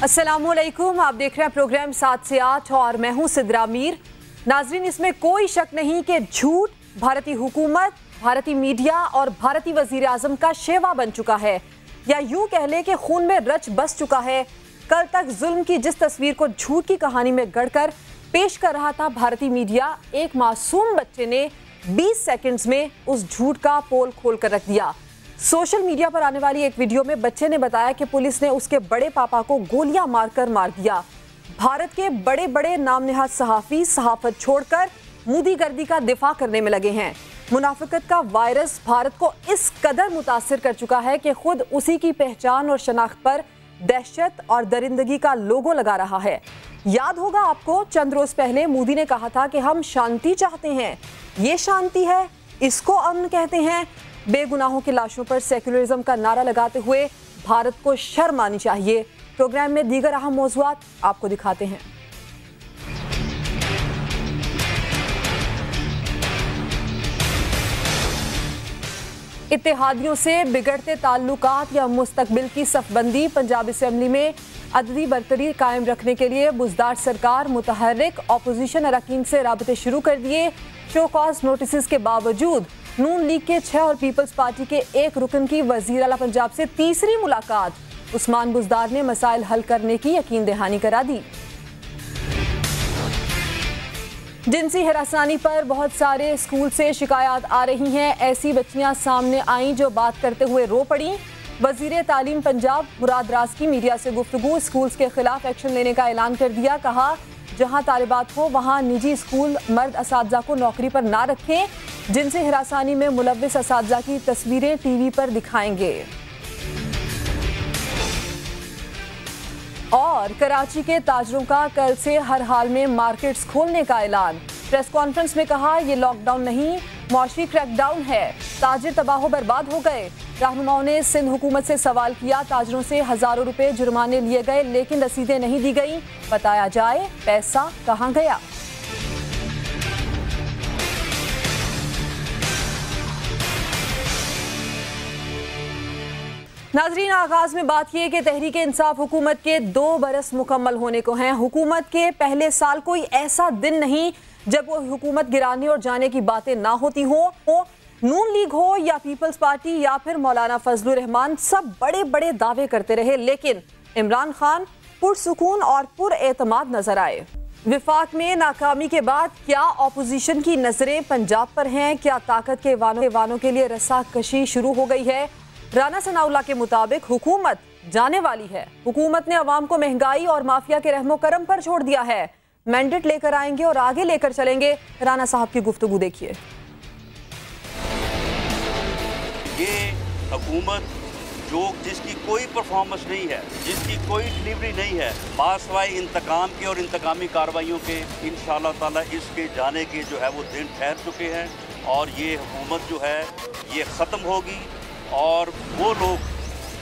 अस्सलामुअलैकुम, आप देख रहे हैं प्रोग्राम 7 से 8 और मैं हूं सिद्रा मीर। नाजरीन, इसमें कोई शक नहीं कि झूठ भारतीय हुकूमत, भारतीय मीडिया और भारतीय वजीर आजम का शेवा बन चुका है, या यूं कह ले कि खून में रच बस चुका है। कल तक जुल्म की जिस तस्वीर को झूठ की कहानी में गढ़कर पेश कर रहा था भारतीय मीडिया, एक मासूम बच्चे ने 20 सेकंड्स में उस झूठ का पोल खोल कर रख दिया। सोशल मीडिया पर आने वाली एक वीडियो में बच्चे ने बताया कि पुलिस ने उसके बड़े पापा को गोलियां मारकर मार दिया। भारत के बड़े बड़े नाम नेहाद सहाफी सहाफत छोड़कर मोदीगर्दी का दिफा करने में लगे हैं। मुनाफिकत का वायरस भारत को इस कदर मुतासिर कर चुका है कि खुद उसी की पहचान और शनाख्त पर दहशत और दरिंदगी का लोगो लगा रहा है। याद होगा आपको, चंद रोज पहले मोदी ने कहा था कि हम शांति चाहते हैं, ये शांति है, इसको अमन कहते हैं। बेगुनाहों की लाशों पर सेक्युलरिज्म का नारा लगाते हुए भारत को शर्म आनी चाहिए। प्रोग्राम में दीगर अहम मौज़ूआत आपको दिखाते हैं। इत्तेहादियों से बिगड़ते ताल्लुकात या मुस्तकबिल की सफबंदी, पंजाब असेंबली में अददी बरतरी कायम रखने के लिए बुजदार सरकार मुतहर्रिक, ऑपोजिशन अरकान से राबते शुरू कर दिए। शो कॉज नोटिस के बावजूद नून लीग के 6 और पीपल्स पार्टी के 1 रुकन की वजीर आला पंजाब से तीसरी मुलाकात। उस्मान बुजदार ने मसाइल हल करने की यकीन दहानी करा दी। जिनसी हरासानी पर बहुत सारे स्कूल से शिकायत आ रही हैं। ऐसी बच्चियां सामने आईं जो बात करते हुए रो पड़ी। वजीर तालीम पंजाब मुराद राज की मीडिया से गुफ्तगू, स्कूल्स के खिलाफ एक्शन लेने का ऐलान कर दिया। कहा, जहां तालिबात हो वहां निजी स्कूल मर्द असातिज़ा को नौकरी पर ना रखें। जिनसे हिरासानी में मुलव्विस असातिज़ा की तस्वीरें टीवी पर दिखाएंगे। और कराची के ताजरों का कल से हर हाल में मार्केट्स खोलने का ऐलान। प्रेस कॉन्फ्रेंस में कहा, यह लॉकडाउन नहीं, मौशी क्रैकडाउन है। ताजिर तबाह बर्बाद हो गए। रहनुमाओं ने सिंध हुकूमत से सवाल किया, ताजरों से हजारों रुपए जुर्माने लिए गए लेकिन रसीदें नहीं दी गई। बताया जाए पैसा कहां गया। नाजरीन, आगाज में बात यह कि तहरीक इंसाफ हुकूमत के 2 बरस मुकम्मल होने को हैं। हुकूमत के पहले साल कोई ऐसा दिन नहीं जब वो हुकूमत गिराने और जाने की बातें ना होती हो। नून लीग हो या पीपल्स पार्टी या फिर मौलाना फजलुर रहमान, सब बड़े बड़े दावे करते रहे, लेकिन इमरान खान पुरसुकून और पुरएतमाद नजर आए। विफाक में नाकामी के बाद क्या ऑपोजिशन की नजरें पंजाब पर हैं? क्या ताकत के वानों के लिए रस्साकशी शुरू हो गई है? राना सनाउल्लाह के मुताबिक हुकूमत जाने वाली है। हुकूमत ने अवाम को महंगाई और माफिया के रहमो करम पर छोड़ दिया है। मैंडेट लेकर आएंगे और आगे लेकर चलेंगे। राना साहब की गुफ्तगू देखिए। ये हुकूमत जिसकी कोई परफॉर्मेंस नहीं है, जिसकी कोई डिलीवरी नहीं है, मासवाए इंतकाम के और इंतकामी कार्रवाइयों के, इंशाअल्लाह ताला इसके जाने के जो है वो दिन ठहर चुके हैं और ये हुकूमत जो है ये ख़त्म होगी। और वो लोग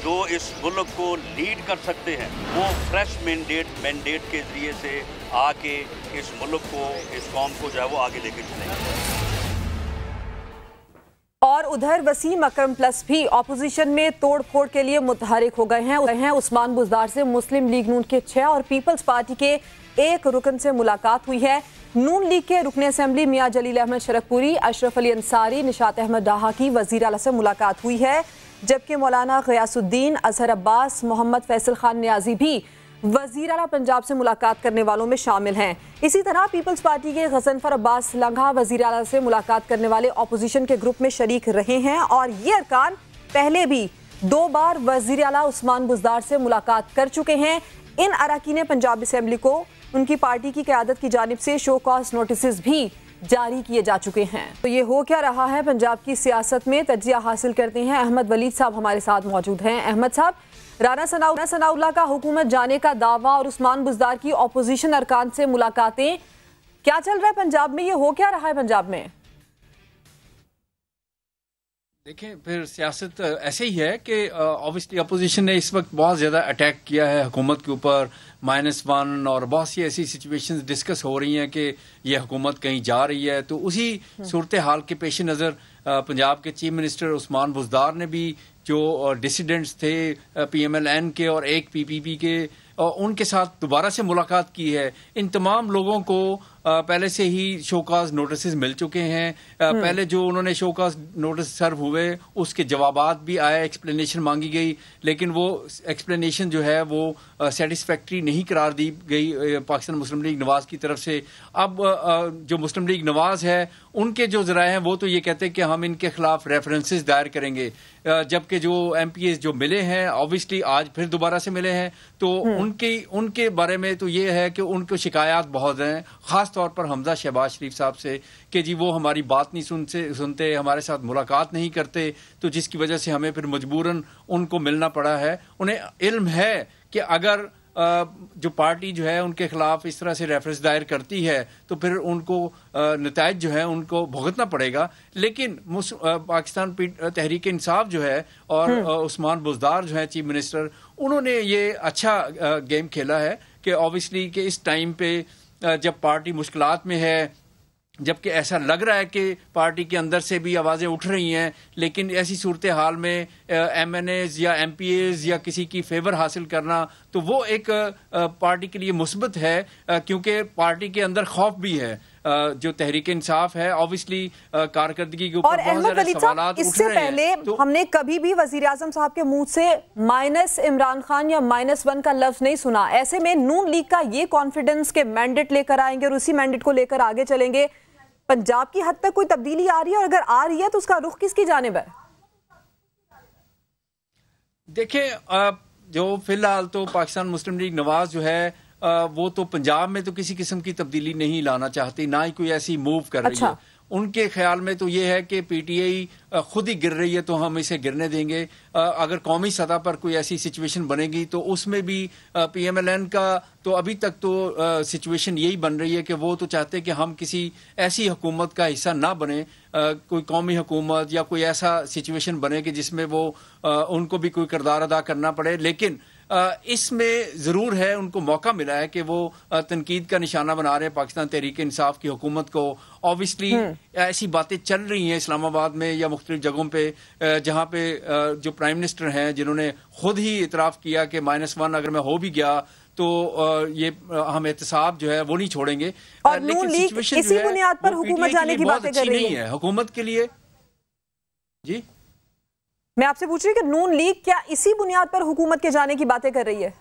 जो इस मुल्क को लीड कर सकते हैं वो फ्रेश मैंडेट के ज़रिए से आके इस मुल्क को, इस कौम को जो है वो आगे लेके चलेंगे। और उधर वसीम अकरम प्लस भी ऑपोजिशन में तोड़ फोड़ के लिए मुतहरिक हो गए हैं। उस्मान बुजदार से मुस्लिम लीग नून के 6 और पीपल्स पार्टी के 1 रुकन से मुलाकात हुई है। नून लीग के रुकन असेंबली मियां जलील अहमद शरकपुरी, अशरफ अली अंसारी, निशात अहमद डाहा की वजीर आला से मुलाकात हुई है, जबकि मौलाना गयासुद्दीन, अजहर अब्बास, मोहम्मद फैसल खान न्याजी भी वजीर आला पंजाब से मुलाकात करने वालों में शामिल हैं। इसी तरह पीपल्स पार्टी के गजनफर अब्बास लंघा वजीर आला से मुलाकात करने वाले ऑपोजिशन के ग्रुप में शरीक रहे हैं और ये अरकान पहले भी 2 बार वजीर आला उस्मान बुजदार से मुलाकात कर चुके हैं। इन अरकान पंजाब असेंबली को उनकी पार्टी की क़यादत की जानिब से शो कॉज नोटिस भी जारी किए जा चुके हैं। तो ये हो क्या रहा है पंजाब की सियासत में, तज्जिया हासिल करते हैं। अहमद वलीद साहब हमारे साथ मौजूद हैं। अहमद साहब, राना सनाउल्लाह का हुकूमत जाने का दावा और उस्मान बुजदार की ऑपोजिशन अरकान से मुलाकातें, क्या चल रहा है पंजाब में? ये हो क्या रहा है पंजाब में? देखें, फिर सियासत ऐसे ही है कि ऑब्वियसली अपोजिशन ने इस वक्त बहुत ज़्यादा अटैक किया है हुकूमत के ऊपर, -1 और बहुत सी ऐसी सिचुएशंस डिस्कस हो रही हैं कि ये हुकूमत कहीं जा रही है। तो उसी सूरत हाल के पेश नज़र पंजाब के चीफ मिनिस्टर उस्मान बुजदार ने भी जो डिसिडेंट्स थे PMLN के और एक PPP के उनके साथ दोबारा से मुलाकात की है। इन तमाम लोगों को पहले से ही शोकाज नोटिस मिल चुके हैं। पहले जो उन्होंने शोकाज नोटिस सर्व हुए उसके जवाबात भी आए, एक्सप्लेनेशन मांगी गई, लेकिन वो एक्सप्लेनेशन जो है वो सेटिस्फैक्ट्री नहीं करार दी गई पाकिस्तान मुस्लिम लीग नवाज की तरफ से। अब जो मुस्लिम लीग नवाज है उनके जो जराए हैं वो तो ये कहते हैं कि हम इनके खिलाफ रेफरेंसेस दायर करेंगे, जबकि जो MPAs जो मिले हैं ऑब्वियसली आज फिर दोबारा से मिले हैं, तो उनके बारे में तो ये है कि उनको शिकायत बहुत हैं, खास तौर पर हमजा शहबाज शरीफ साहब से कि जी वो हमारी बात नहीं सुनते, हमारे साथ मुलाकात नहीं करते, तो जिसकी वजह से हमें फिर मजबूरन उनको मिलना पड़ा है। उन्हें इल्म है कि अगर जो पार्टी जो है उनके खिलाफ इस तरह से रेफरेंस दायर करती है तो फिर उनको नतायज जो है उनको भुगतना पड़ेगा। लेकिन पाकिस्तान तहरीक इंसाफ जो है और उस्मान बुज़दार जो है चीफ मिनिस्टर, उन्होंने ये अच्छा गेम खेला है कि ऑब्वियसली कि इस टाइम पे जब पार्टी मुश्किलात में है, जबकि ऐसा लग रहा है कि पार्टी के अंदर से भी आवाज़ें उठ रही हैं, लेकिन ऐसी सूरत हाल में MNAs या MPAs या किसी की फेवर हासिल करना तो वो एक पार्टी के लिए मुस्बत है, क्योंकि पार्टी के अंदर खौफ भी है। जो तहरीक इंसाफ है ऑब्वियसली कारकर्दगी के ऊपर बहुत सारे सवालात उठ रहे हैं। पहले तो हमने कभी भी वजीर आजम साहब के मुंह से माइनस इमरान खान या -1 का लफ्ज नहीं सुना। ऐसे में नून लीग का ये कॉन्फिडेंस के मैंडेट लेकर आएंगे और उसी मैंडेट को लेकर आगे चलेंगे, पंजाब की हद तक कोई तब्दीली आ रही है, और अगर आ रही है तो उसका रुख किसकी जानिब है? देखिए, जो फिलहाल तो पाकिस्तान मुस्लिम लीग नवाज जो है वो तो पंजाब में तो किसी किस्म की तब्दीली नहीं लाना चाहती, ना ही कोई ऐसी मूव कर रही है। उनके ख्याल में तो ये है कि PTI खुद ही गिर रही है तो हम इसे गिरने देंगे। अगर कौमी सतह पर कोई ऐसी सिचुएशन बनेगी तो उसमें भी PMLN का तो अभी तक तो सिचुएशन यही बन रही है कि वो तो चाहते हैं कि हम किसी ऐसी हुकूमत का हिस्सा ना बने, कोई कौमी हुकूमत या कोई ऐसा सिचुएशन बने कि जिसमें वो उनको भी कोई किरदार अदा करना पड़े। लेकिन इसमें ज़रूर है उनको मौका मिला है कि वो तनकीद का निशाना बना रहे हैं पाकिस्तान तहरीक इंसाफ की हुकूमत को। ऑब्वियसली ऐसी बातें चल रही हैं इस्लामाबाद में या मुख्तलिफ जगहों पे जहाँ पे जो प्राइम मिनिस्टर हैं जिन्होंने खुद ही इतराफ़ किया कि -1 अगर मैं हो भी गया तो ये हम एहतसाब जो है वो नहीं छोड़ेंगे। और लेकिन सिचुएशन इसी बुनियाद पर हुकूमत जाने की बातें कर रही है हुकूमत के लिए। जी मैं आपसे पूछ रही हूँ कि नून लीग क्या इसी बुनियाद पर हुकूमत के जाने की बातें कर रही है?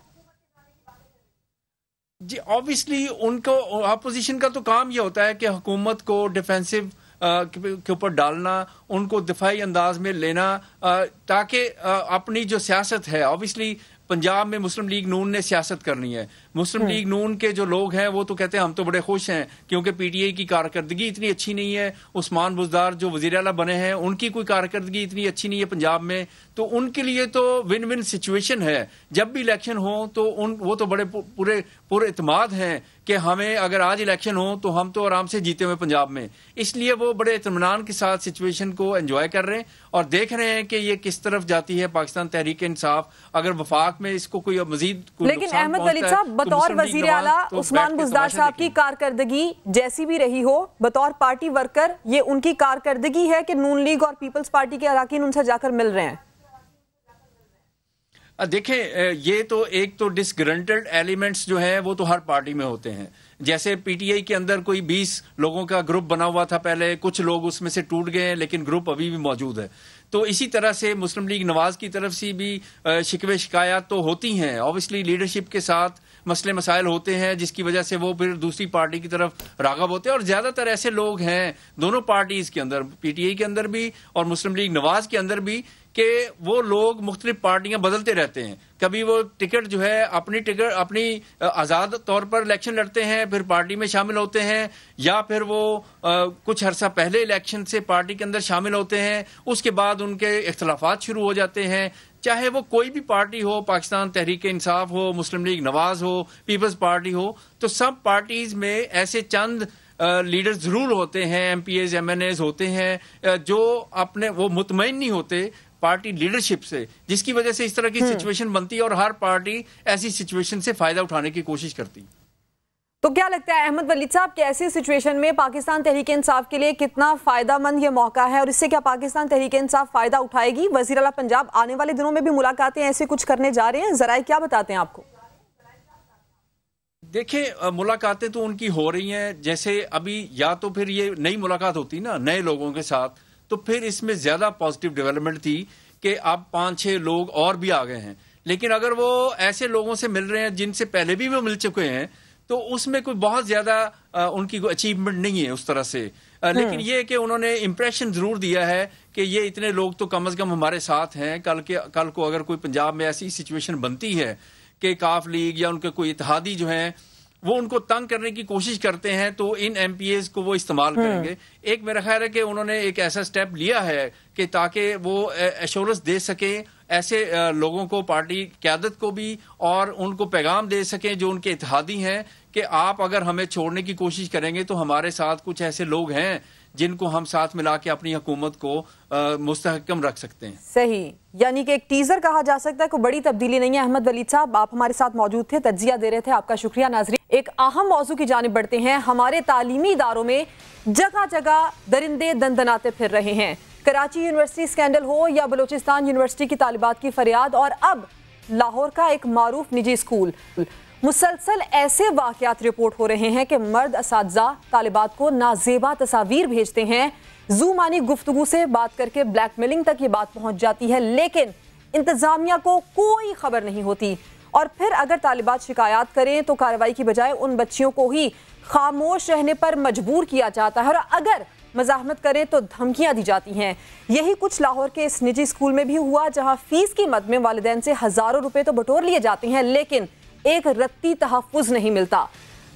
जी ऑब्वियसली उनको अपोजिशन का तो काम ये होता है कि हुकूमत को डिफेंसिव के ऊपर डालना, उनको दिफाई अंदाज में लेना, ताकि अपनी जो सियासत है, ऑब्वियसली पंजाब में मुस्लिम लीग नून ने सियासत करनी है। मुस्लिम लीग नून के जो लोग हैं वो तो कहते हैं हम तो बड़े खुश हैं क्योंकि PTI की कारकर्दगी इतनी अच्छी नहीं है। उस्मान बुज़दार जो वज़ीर आला बने हैं उनकी कोई कारकर्दगी इतनी अच्छी नहीं है पंजाब में, तो उनके लिए तो विन विन सिचुएशन है। जब भी इलेक्शन हो तो वो तो बड़े पूरे इत्मीनाद हैं कि हमें अगर आज इलेक्शन हो तो हम तो आराम से जीते हुए पंजाब में, इसलिए वो बड़े इत्मीनान के साथ सिचुएशन को एंजॉय कर रहे हैं और देख रहे हैं कि ये किस तरफ जाती है पाकिस्तान तहरीक इंसाफ। अगर वफाक में इसको कोई मजीद, लेकिन अहमद वलीद साहब बतौर वजीर आला उस्मान बुज़दार साहब की कारकर्दगी जैसी भी रही हो, बतौर पार्टी वर्कर ये उनकी कारकर्दगी है कि नून लीग और पीपल्स पार्टी के अराकीन उनसे जाकर मिल रहे हैं? देखें, ये तो एक तो डिसग्रंटेड एलिमेंट्स जो हैं वो तो हर पार्टी में होते हैं। जैसे PTI के अंदर कोई 20 लोगों का ग्रुप बना हुआ था पहले, कुछ लोग उसमें से टूट गए हैं लेकिन ग्रुप अभी भी मौजूद है। तो इसी तरह से मुस्लिम लीग नवाज की तरफ से भी शिकवे शिकायत तो होती हैं। ऑब्वियसली लीडरशिप के साथ मसले मसाइल होते हैं जिसकी वजह से वो फिर दूसरी पार्टी की तरफ राग़ब होते हैं, और ज़्यादातर ऐसे लोग हैं दोनों पार्टीज़ के अंदर, PTI के अंदर भी और मुस्लिम लीग नवाज के अंदर भी, कि वो लोग मुख्तलिफ पार्टियां बदलते रहते हैं। कभी वो टिकट जो है अपनी आज़ाद तौर पर इलेक्शन लड़ते हैं, फिर पार्टी में शामिल होते हैं, या फिर वो कुछ अरसा पहले इलेक्शन से पार्टी के अंदर शामिल होते हैं, उसके बाद उनके इख्तलाफात शुरू हो जाते हैं। चाहे वो कोई भी पार्टी हो, पाकिस्तान तहरीक इंसाफ हो, मुस्लिम लीग नवाज हो, पीपल्स पार्टी हो, तो सब पार्टीज में ऐसे चंद लीडर जरूर होते हैं, MPAs MNAs होते हैं जो अपने वो मुतमईन नहीं होते पार्टी लीडरशिप से, जिसकी वजह से इस तरह की सिचुएशन बनती है और हर पार्टी ऐसी सिचुएशन से फायदा उठाने की कोशिश करती। तो क्या लगता है अहमद वलीद साहब कि ऐसी सिचुएशन में पाकिस्तान तहरीक इंसाफ के लिए कितना फायदामंद ये मौका है, और इससे क्या पाकिस्तान तहरीक इंसाफ फायदा उठाएगी? वज़ीर आला पंजाब आने वाले दिनों में भी मुलाकातें ऐसे कुछ करने जा रहे हैं, जराए क्या बताते हैं आपको? देखिए, मुलाकातें तो उनकी हो रही हैं, जैसे अभी या तो फिर ये नई मुलाकात होती ना नए लोगों के साथ, तो फिर इसमें ज़्यादा पॉजिटिव डेवलपमेंट थी कि अब 5-6 लोग और भी आ गए हैं। लेकिन अगर वो ऐसे लोगों से मिल रहे हैं जिनसे पहले भी वो मिल चुके हैं, तो उसमें कोई बहुत ज़्यादा उनकी कोई अचीवमेंट नहीं है उस तरह से। लेकिन ये कि उन्होंने इम्प्रेशन ज़रूर दिया है कि ये इतने लोग तो कम से कम हमारे साथ हैं। कल को अगर कोई पंजाब में ऐसी सिचुएशन बनती है कि काफ लीग या उनके कोई इत्तेहादी जो हैं वो उनको तंग करने की कोशिश करते हैं, तो इन एमपीएस को वो इस्तेमाल करेंगे। एक मेरा ख्याल है कि उन्होंने एक ऐसा स्टेप लिया है कि ताकि वो एश्योरेंस दे सकें ऐसे लोगों को, पार्टी क़यादत को भी, और उनको पैगाम दे सकें जो उनके इत्तेहादी हैं कि आप अगर हमें छोड़ने की कोशिश करेंगे तो हमारे साथ कुछ ऐसे लोग हैं जिनको हम साथ मिला के अपनी हुकूमत को मुस्तहकम रख सकते हैं। सही, यानी कि एक टीजर कहा जा सकता है, कोई बड़ी तब्दीली नहीं है। अहमद वलीद साहब, आप हमारे साथ मौजूद थे, तज्जिया दे रहे थे, आपका शुक्रिया। नाज़रीन, एक अहम मौजू की जानिब बढ़ते हैं। हमारे तालीमी इदारों में जगह जगह दरिंदे दंदनाते फिर रहे हैं। कराची यूनिवर्सिटी स्कैंडल हो या बलूचिस्तान यूनिवर्सिटी की तालिबात की फरियाद, और अब लाहौर का एक मारूफ निजी स्कूल, मुसलसल ऐसे वाक़यात रिपोर्ट हो रहे हैं कि मर्द असातिज़ा तालिबात को नाजेबा तस्वीर भेजते हैं। ज़ूमानी गुफ्तगू से बात करके ब्लैकमेलिंग तक ये बात पहुंच जाती है, लेकिन इंतज़ामिया को कोई खबर नहीं होती। और फिर अगर तालिबात शिकायत करें तो कार्रवाई की बजाय उन बच्चियों को ही खामोश रहने पर मजबूर किया जाता है, और अगर मज़ाहमत करें तो धमकियां दी जाती हैं। यही कुछ लाहौर के इस निजी स्कूल में भी हुआ, जहां फीस की मद में वालिदैन से हज़ारों रुपए तो बटोर लिए जाते हैं, लेकिन एक रत्ती तहफ़्फ़ुज़ नहीं मिलता।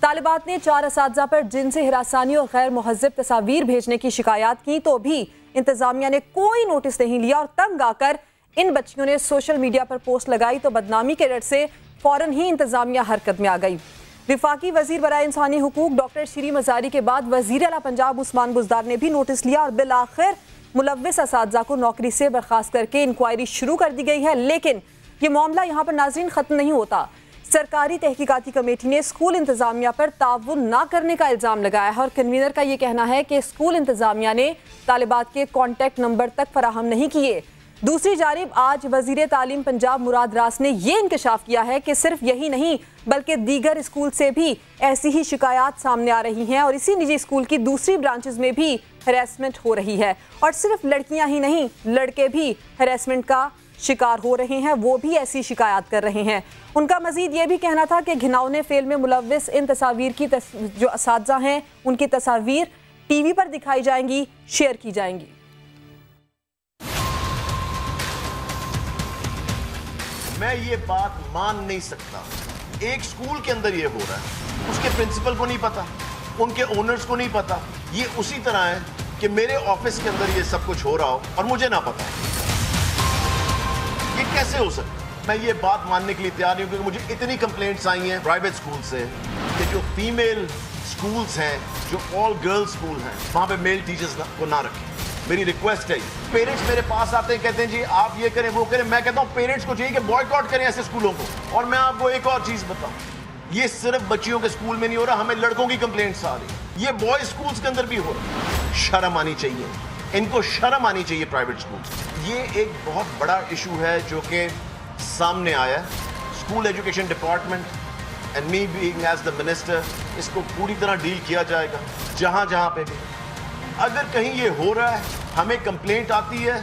तालिबात ने 4 असातिज़ा पर जिनसी हिरासानी और गैर मुहज़्ज़ब तस्वीर भेजने की शिकायत की, तो भी इंतज़ामिया ने कोई नोटिस नहीं लिया, और तंग आकर इन बच्चियों ने सोशल मीडिया पर पोस्ट लगाई तो बदनामी के डर से फ़ौरन ही इंतज़ामिया हरकत में आ गई। विफाकी वज़ीर बराए इंसानी हुकूक डॉक्टर शीरी मज़ारी के बाद वज़ीर आला पंजाब उस्मान बुज़दार ने भी नोटिस लिया, और बिलाखिर मुलव्विस असातिज़ा को नौकरी से बर्खास्त करके इंक्वायरी शुरू कर दी गई है। लेकिन ये मामला यहाँ पर नाज़रीन ख़त्म नहीं होता। सरकारी तहकीकाती कमेटी ने स्कूल इंतज़ामिया पर ताउन ना करने का इल्ज़ाम लगाया है, और कन्वीनर का ये कहना है कि स्कूल इंतज़ामिया ने तालिबात के कॉन्टैक्ट नंबर तक फराहम नहीं किए। दूसरी जानिब आज वज़ीर तालीम पंजाब मुराद रास ने यह इंकशाफ किया है कि सिर्फ यही नहीं बल्कि दीगर स्कूल से भी ऐसी ही शिकायत सामने आ रही हैं, और इसी निजी स्कूल की दूसरी ब्रांचेस में भी हरासमेंट हो रही है। और सिर्फ लड़कियां ही नहीं, लड़के भी हरासमेंट का शिकार हो रहे हैं, वो भी ऐसी शिकायत कर रहे हैं। उनका मजीद ये भी कहना था कि घिनौने फेल में मुलव्विस इन तस्वीर की जो असातिज़ा हैं उनकी तस्वीर टीवी पर दिखाई जाएंगी, शेयर की जाएंगी। मैं ये बात मान नहीं सकता। एक स्कूल के अंदर ये हो रहा है, उसके प्रिंसिपल को नहीं पता, उनके ओनर्स को नहीं पता। ये उसी तरह है कि मेरे ऑफिस के अंदर ये सब कुछ हो रहा हो और मुझे ना पता। ये कैसे हो सकता? मैं ये बात मानने के लिए तैयार नहीं हूं, क्योंकि मुझे इतनी कंप्लेंट्स आई हैं प्राइवेट स्कूल से कि जो फीमेल स्कूल्स हैं, जो ऑल गर्ल्स स्कूल हैं, वहां पे मेल टीचर्स को ना रखें। मेरी रिक्वेस्ट है। पेरेंट्स मेरे पास आते हैं, कहते हैं जी आप ये करें वो करें। मैं कहता हूं पेरेंट्स को चाहिए कि बॉयकॉट करें ऐसे स्कूलों को। और मैं आपको एक और चीज बताऊं, ये सिर्फ बच्चियों के स्कूल में नहीं हो रहा, हमें लड़कों की कंप्लेंट्स आ रही, ये बॉय स्कूल्स के अंदर भी हो रहा। शर्म आनी चाहिए, इनको शर्म आनी चाहिए प्राइवेट स्कूल। ये एक बहुत बड़ा इशू है जो कि सामने आया है। School education department and me being as the minister, इसको पूरी तरह डील किया जाएगा। जहां जहां पे भी अगर कहीं ये हो रहा है, हमें कंप्लेंट आती है,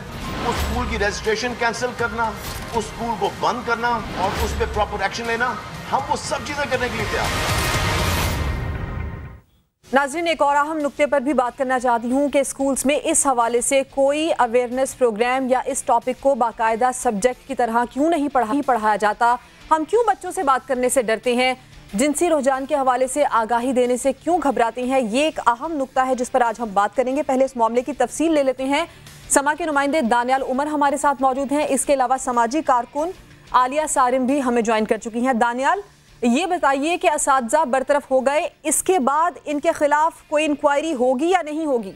उस स्कूल की रजिस्ट्रेशन कैंसिल करना, उस स्कूल को बंद करना और उस पर प्रॉपर एक्शन लेना, हम वो सब चीजें करने के लिए तैयार हैं। नाज़रीन, एक और अहम नुक्ते पर भी बात करना चाहती हूँ कि स्कूल्स में इस हवाले से कोई अवेयरनेस प्रोग्राम या इस टॉपिक को बाकायदा सब्जेक्ट की तरह क्यों नहीं पढ़ाया जाता। हम क्यों बच्चों से बात करने से डरते हैं, जिनसी रुझान के हवाले से आगाही देने से क्यों घबराते हैं, ये एक अहम नुक्ता है जिस पर आज हम बात करेंगे। पहले इस मामले की तफसील ले लेते हैं। समा के नुमाइंदे दानियाल उमर हमारे साथ मौजूद हैं। इसके अलावा समाजी कारकुन आलिया सारिम भी हमें ज्वाइन कर चुकी हैं। दानियाल, ये बताइए कि असातिज़ा बरतरफ हो गए, इसके बाद इनके खिलाफ कोई इंक्वायरी होगी या नहीं होगी?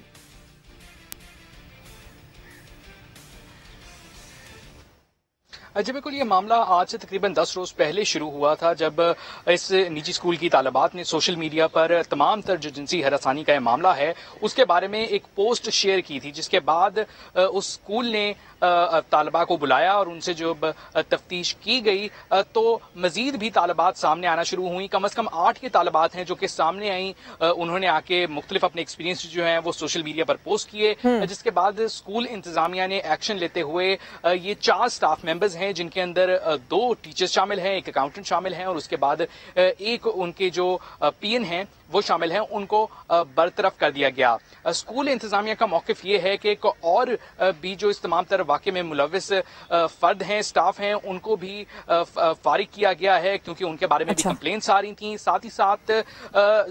जी बिल्कुल, ये मामला आज से तकरीबन 10 रोज पहले शुरू हुआ था, जब इस निजी स्कूल की तालिबात ने सोशल मीडिया पर तमाम तर जो जिनसी हरासानी का मामला है उसके बारे में एक पोस्ट शेयर की थी, जिसके बाद उस स्कूल ने तालिबा को बुलाया और उनसे जब तफ्तीश की गई तो मजीद भी तालिबात सामने आना शुरू हुई। कम से कम 8 के तालिबात हैं जो कि सामने आई। उन्होंने आके मुख्तलिफ अपने एक्सपीरियंस जो हैं वो सोशल मीडिया पर पोस्ट किए, जिसके बाद स्कूल इंतजामिया ने एक्शन लेते हुए ये 4 स्टाफ मेंबर्स हैं, जिनके अंदर 2 टीचर्स शामिल हैं, एक अकाउंटेंट शामिल हैं और उसके बाद एक उनके जो पीएन हैं वो शामिल हैं, उनको बरतरफ कर दिया गया। स्कूल इंतजामिया का मौकिफ ये है कि एक और भी जो इस तमाम तरह वाक़े में मुलविस फर्द हैं, स्टाफ हैं, उनको भी फारिग किया गया है, क्योंकि उनके बारे में भी कंप्लेंट्स आ रही थी। साथ ही साथ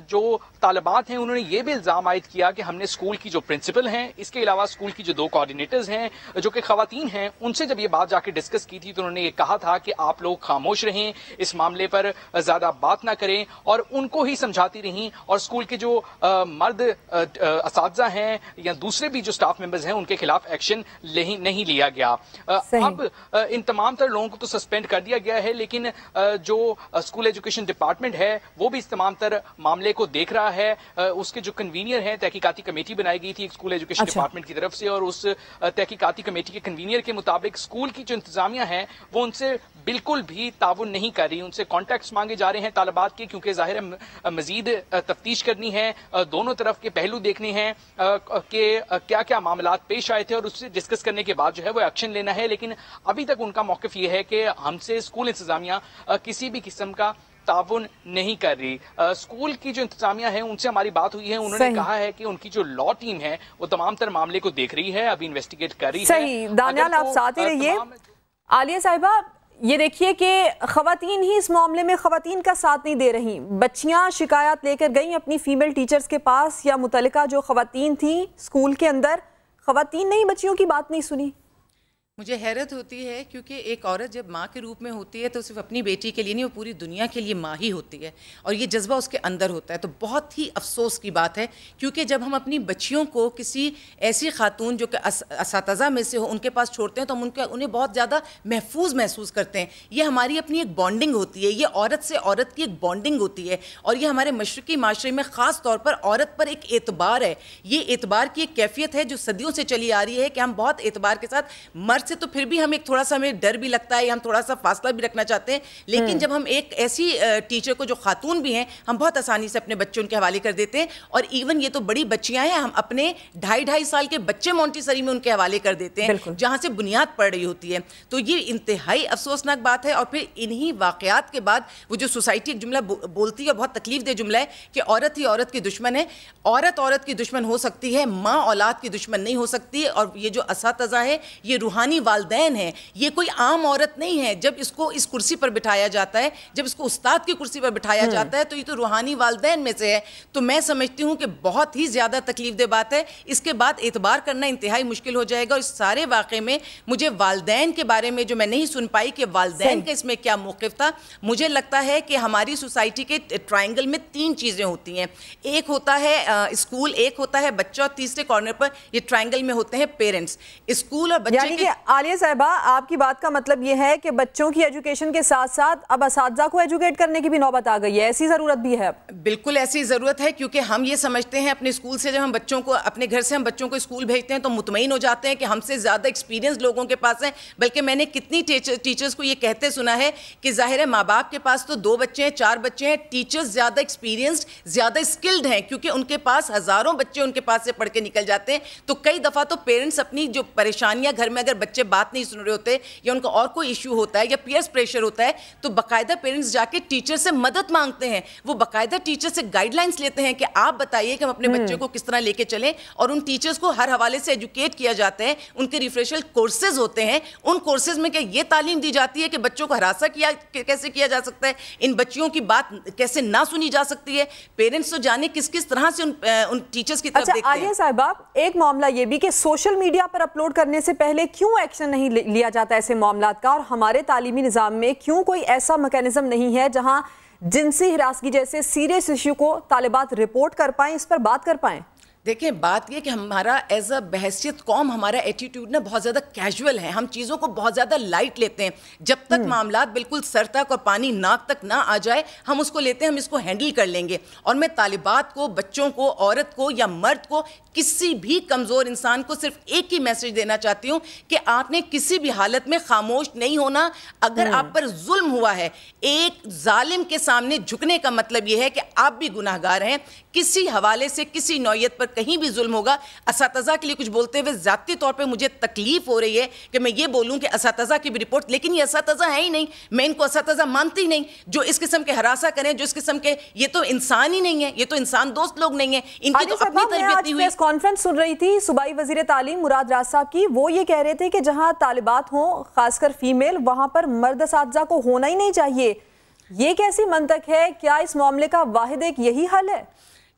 जो तालिबात हैं उन्होंने ये भी इल्जाम आयद किया कि हमने स्कूल की जो प्रिंसिपल हैं, इसके अलावा स्कूल की जो 2 कोऑर्डिनेटर्स हैं जो कि खवातीन हैं, उनसे जब ये बात जाके डिस्कस की थी तो उन्होंने ये कहा था कि आप लोग खामोश रहें, इस मामले पर ज्यादा बात ना करें, और उनको ही समझाती रहीं। और स्कूल के जो मर्द असातिज़ा हैं या दूसरे भी जो स्टाफ मेंबर्स हैं उनके खिलाफ एक्शन नहीं लिया गया। अब इन तमाम तरह लोगों को तो सस्पेंड कर दिया गया है, लेकिन जो स्कूल एजुकेशन डिपार्टमेंट है वो भी इस तमाम तरह मामले को देख रहा है। उसके जो कन्वीनियर हैं, तहकीकाती कमेटी बनाई गई थी स्कूल एजुकेशन डिपार्टमेंट की तरफ से, और उस तहकीकाती कमेटी के कन्वीनियर के मुताबिक स्कूल की जो इंतजामिया है वो उनसे बिल्कुल भी ताउन नहीं कर रही। उनसे कॉन्टैक्ट्स मांगे जा रहे हैं तालिबात के, क्योंकि जाहिर है मजीद तफ्तीश करनी है, दोनों तरफ के पहलू देखने हैं कि क्या क्या मामलात पेश आए थे और उससे डिस्कस करने के बाद जो है वो एक्शन लेना है। लेकिन अभी तक उनका मौकिफ ये है कि हमसे स्कूल इंतजामिया किसी भी किस्म का ताउन नहीं कर रही। स्कूल की जो इंतजामिया है उनसे हमारी बात हुई है, उन्होंने कहा है कि उनकी जो लॉ टीम है वो तमाम तर मामले को देख रही है, अभी इन्वेस्टिगेट कर रही है। सही दानियाल, आप साथ ही रहिए। आलिया साहिबा, ये देखिए कि खवातीन ही इस मामले में खवातीन का साथ नहीं दे रही। बच्चियां शिकायत लेकर गई अपनी फीमेल टीचर्स के पास, या मुतल्लिका जो खवातीन थी स्कूल के अंदर, खवातीन ने ही बच्चियों की बात नहीं सुनी। मुझे हैरत होती है, क्योंकि एक औरत जब माँ के रूप में होती है तो सिर्फ अपनी बेटी के लिए नहीं, वो पूरी दुनिया के लिए माँ ही होती है, और ये जज्बा उसके अंदर होता है। तो बहुत ही अफसोस की बात है, क्योंकि जब हम अपनी बच्चियों को किसी ऐसी खातून जो कि असातिज़ा में से हो उनके पास छोड़ते हैं तो हम उन्हें बहुत ज़्यादा महफूज महसूस करते हैं। ये हमारी अपनी एक बॉन्डिंग होती है, ये औरत से औरत की एक बॉन्डिंग होती है, और ये हमारे मशरक़ी माशरे में ख़ास तौर पर औरत पर एक एतबार है। ये एतबार की एक कैफियत है जो सदियों से चली आ रही है कि हम बहुत एतबार के साथ मर्द से तो फिर भी हम एक थोड़ा सा हमें डर भी लगता है, हम थोड़ा सा फासला भी रखना चाहते हैं, लेकिन जब हम एक ऐसी टीचर को जो खातून भी हैं हम बहुत आसानी से अपने बच्चों के हवाले कर देते हैं। और इवन ये तो बड़ी बच्चियां हैं, हम अपने 2.5 साल के बच्चे मोंटेसरी में उनके हवाले कर देते हैं जहां से बुनियाद पड़ रही होती है। तो ये इंतहाई अफसोसनाक बात है। और फिर इन्हीं वाकयात के बाद वो जो सोसाइटी एक जुमला बोलती है, बहुत तकलीफ दे जुमला है कि औरत ही औरत की दुश्मन है। औरत औरत की दुश्मन हो सकती है, माँ औलाद की दुश्मन नहीं हो सकती। और ये जो असातिज़ा है ये रूहानी वालिदैन है, ये कोई आम औरत नहीं है। जब इसको इस कुर्सी पर बिठाया जाता है, जब इसको उस्ताद की कुर्सी पर बिठाया जाता है, तो ये तो रूहानी वालिदैन में से है। तो मैं समझती हूँ कि बहुत ही ज़्यादा तकलीफ दे बात है। इसके बाद एतबार करना इंतहाई मुश्किल हो जाएगा। और इस सारे वाक़े में मुझे वालिदैन के बारे में जो मैं नहीं सुन पाई कि वालिदैन का इसमें क्या मौक़िफ़ था, मुझे लगता है कि हमारी सोसाइटी के ट्रायंगल में 3 चीज़ें होती हैं। एक होता है स्कूल, एक होता है बच्चा, और तीसरे कॉर्नर पर ये ट्रायंगल में होते हैं पेरेंट्स। स्कूल और बच्चे यानी कि आलिया साहिबा, आपकी बात का मतलब यह है कि बच्चों की एजुकेशन के साथ साथ अब असातिज़ा को एजुकेट करने की भी नौबत आ गई है, ऐसी ज़रूरत भी है? बिल्कुल ऐसी ज़रूरत है, क्योंकि हम ये समझते हैं अपने स्कूल से, जब हम बच्चों को अपने घर से हम बच्चों को स्कूल भेजते हैं तो मुतमईन हो जाते हैं कि हमसे ज़्यादा एक्सपीरियंस लोगों के पास हैं। बल्कि मैंने कितनी टीचर्स को ये कहते सुना है कि ज़ाहिर है माँ बाप के पास तो 2 बच्चे हैं, 4 बच्चे हैं, टीचर्स ज़्यादा एक्सपीरियंस्ड, ज़्यादा स्किल्ड हैं, क्योंकि उनके पास हज़ारों बच्चे उनके पास से पढ़ के निकल जाते हैं। तो कई दफ़ा तो पेरेंट्स अपनी जो परेशानियाँ घर में, अगर बच्चे बात नहीं सुन रहे होते या उनका और कोई इशू होता है या पीयर्स प्रेशर होता है, तो बाकायदा पेरेंट्स जाके टीचर से मदद मांगते हैं। वो बाकायदा टीचर से गाइडलाइंस लेते हैं कि आप बताइए कि हम अपने बच्चे को किस तरह लेके चलें, और उन टीचर्स को हर हवाले से एजुकेट किया जाता है। उनके रिफ्रेशल कोर्सेज होते हैं, उन कोर्सेज में क्या ये तालीम दी जाती है कि बच्चों को हरासा कैसे किया जा सकता है, इन बच्चियों की बात कैसे ना सुनी जा सकती है। पेरेंट्स तो जाने किस किस तरह से उन टीचर्स की तरफ देखते हैं। आलिया साहिबा, एक मामला ये भी कि सोशल मीडिया पर अपलोड करने से पहले क्यों एक्शन नहीं लिया जाता ऐसे मामलात का, और हमारे तालीमी निज़ाम में क्यों कोई ऐसा मैकेनिज्म नहीं है जहां जिनसी हिरासगी जैसे सीरियस इश्यू को तालिबात रिपोर्ट कर पाएं, इस पर बात कर पाएं? देखें, बात ये कि हमारा एज अ बहसियत कौम हमारा एटीट्यूड ना बहुत ज़्यादा कैजुअल है, हम चीज़ों को बहुत ज़्यादा लाइट लेते हैं। जब तक मामलात बिल्कुल सर तक और पानी नाक तक ना आ जाए हम उसको लेते हैं, हम इसको हैंडल कर लेंगे। और मैं तालिबात को, बच्चों को, औरत को या मर्द को, किसी भी कमज़ोर इंसान को सिर्फ एक ही मैसेज देना चाहती हूँ कि आपने किसी भी हालत में खामोश नहीं होना। अगर आप पर जुल्म हुआ है, एक जालिम के सामने झुकने का मतलब यह है कि आप भी गुनाहगार हैं। किसी हवाले से, किसी नौयत पर कहीं भी जुल्म होगा। असातिज़ा के लिए कुछ बोलते हुए ज़ाती तौर पे मुझे तकलीफ हो रही है कि मैं ये बोलूं कि असातिज़ा की भी रिपोर्ट, लेकिन ये असातिज़ा है ही नहीं, मैं इनको असातिज़ा मानती ही नहीं। जो इस किस्म के हरासा करें, जो इस किस्म के, ये तो इंसान ही नहीं है, ये तो इंसान दोस्त लोग नहीं है, इनकी तो अपनी तरबियत हुई। कॉन्फ्रेंस सुन रही थी सूबाई वजीर तालीम मुराद राज साहब की, वो ये कह रहे थे कि जहां तालिबात हों, खासकर फीमेल, वहां पर मर्द असातिज़ा को होना ही नहीं चाहिए। ये कैसी मंतक है? क्या इस मामले का वाहिद एक यही हल है?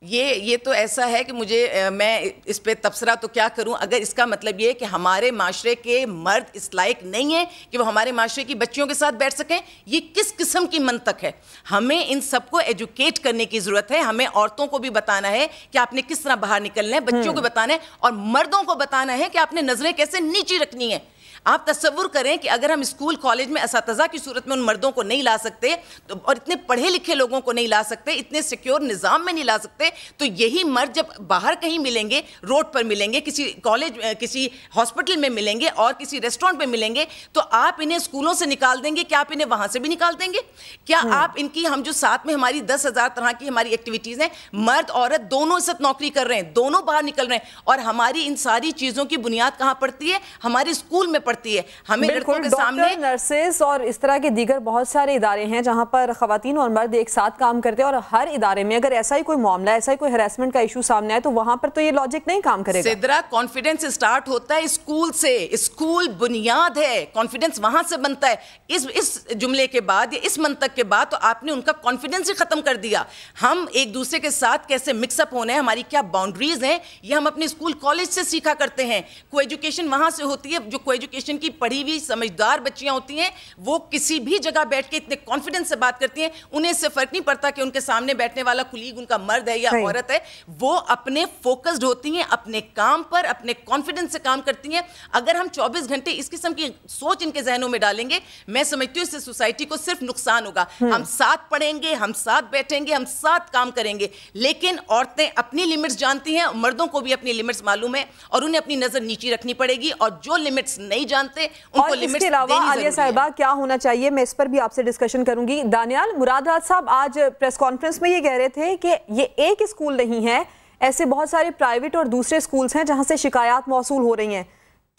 ये तो ऐसा है कि मुझे मैं इस पे तबसरा तो क्या करूं, अगर इसका मतलब ये है कि हमारे माशरे के मर्द इस लायक नहीं है कि वो हमारे माशरे की बच्चियों के साथ बैठ सकें। ये किस किस्म की मंतक है? हमें इन सबको एजुकेट करने की ज़रूरत है। हमें औरतों को भी बताना है कि आपने किस तरह बाहर निकलना है, बच्चों को बताना है, और मर्दों को बताना है कि आपने नज़रें कैसे नीची रखनी है। आप तसव्वुर करें कि अगर हम स्कूल कॉलेज में असातिज़ा की सूरत में उन मर्दों को नहीं ला सकते तो, और इतने पढ़े लिखे लोगों को नहीं ला सकते, इतने सिक्योर निज़ाम में नहीं ला सकते, तो यही मर्द जब बाहर कहीं मिलेंगे, रोड पर मिलेंगे, किसी कॉलेज, किसी हॉस्पिटल में मिलेंगे और किसी रेस्टोरेंट में मिलेंगे, तो आप इन्हें स्कूलों से निकाल देंगे? क्या आप इन्हें वहां से भी निकाल देंगे? क्या आप इनकी, हम जो साथ में हमारी 10,000 तरह की हमारी एक्टिविटीज़ हैं, मर्द औरत दोनों इस साथ नौकरी कर रहे हैं, दोनों बाहर निकल रहे हैं, और हमारी इन सारी चीज़ों की बुनियाद कहाँ पड़ती है? हमारे स्कूल में पड़ती है। हमें लड़कों के सामने नर्सेस और इस तरह के दीगर बहुत सारे इदारे हैं जहां पर खवातीन और मर्द एक साथ काम करते हैं, और हर इदारे में अगर ऐसा ही कोई मामला, ऐसा ही कोई हरासमेंट का इशू सामने आए तो वहां पर तो ये लॉजिक नहीं काम करेगा। सिद्रा, कॉन्फिडेंस स्टार्ट होता है स्कूल से। स्कूल बुनियाद है, कॉन्फिडेंस वहां से बनता है। इस जुमले के बाद या इस मंतक के बाद तो आपने उनका कॉन्फिडेंस ही खत्म कर दिया। हम एक दूसरे के साथ कैसे मिक्सअप होना है, हमारी क्या बाउंड्रीज हैं, ये हम अपने स्कूल कॉलेज से सीखा करते हैं। को एजुकेशन वहां से होती है। जो को एजुकेशन की पढ़ी हुई समझदार बच्चियां होती हैं, वो किसी भी जगह बैठ के इतने कॉन्फिडेंस से बात करती हैं, उन्हें इससे फर्क नहीं पड़ता कि उनके सामने बैठने वाला कुलीग उनका मर्द है या औरत है। वो अपने फोकस्ड होती हैं, अपने काम पर अपने कॉन्फिडेंस से काम करती हैं। अगर हम 24 घंटे इस किस्म की सोच इनके जहनों में डालेंगे, मैं समझती हूँ इससे सोसाइटी को सिर्फ नुकसान होगा। हम साथ पढ़ेंगे, हम साथ बैठेंगे, हम साथ काम करेंगे, लेकिन औरतें अपनी लिमिट्स जानती हैं, मर्दों को भी अपनी लिमिट्स मालूम है, और उन्हें अपनी नजर नीची रखनी पड़ेगी। और जो लिमिट्स नहीं जानते उनको लिमिट्स इसके अलावा आलिया साहिबा क्या होना चाहिए, मैं इस पर भी आपसे डिस्कशन करूंगी। दानियाल, मुराद राज साहब आज प्रेस कॉन्फ्रेंस में ये कह रहे थे कि ये एक स्कूल नहीं है, ऐसे बहुत सारे प्राइवेट और दूसरे स्कूल्स हैं जहां से शिकायत मौसूल हो रही हैं।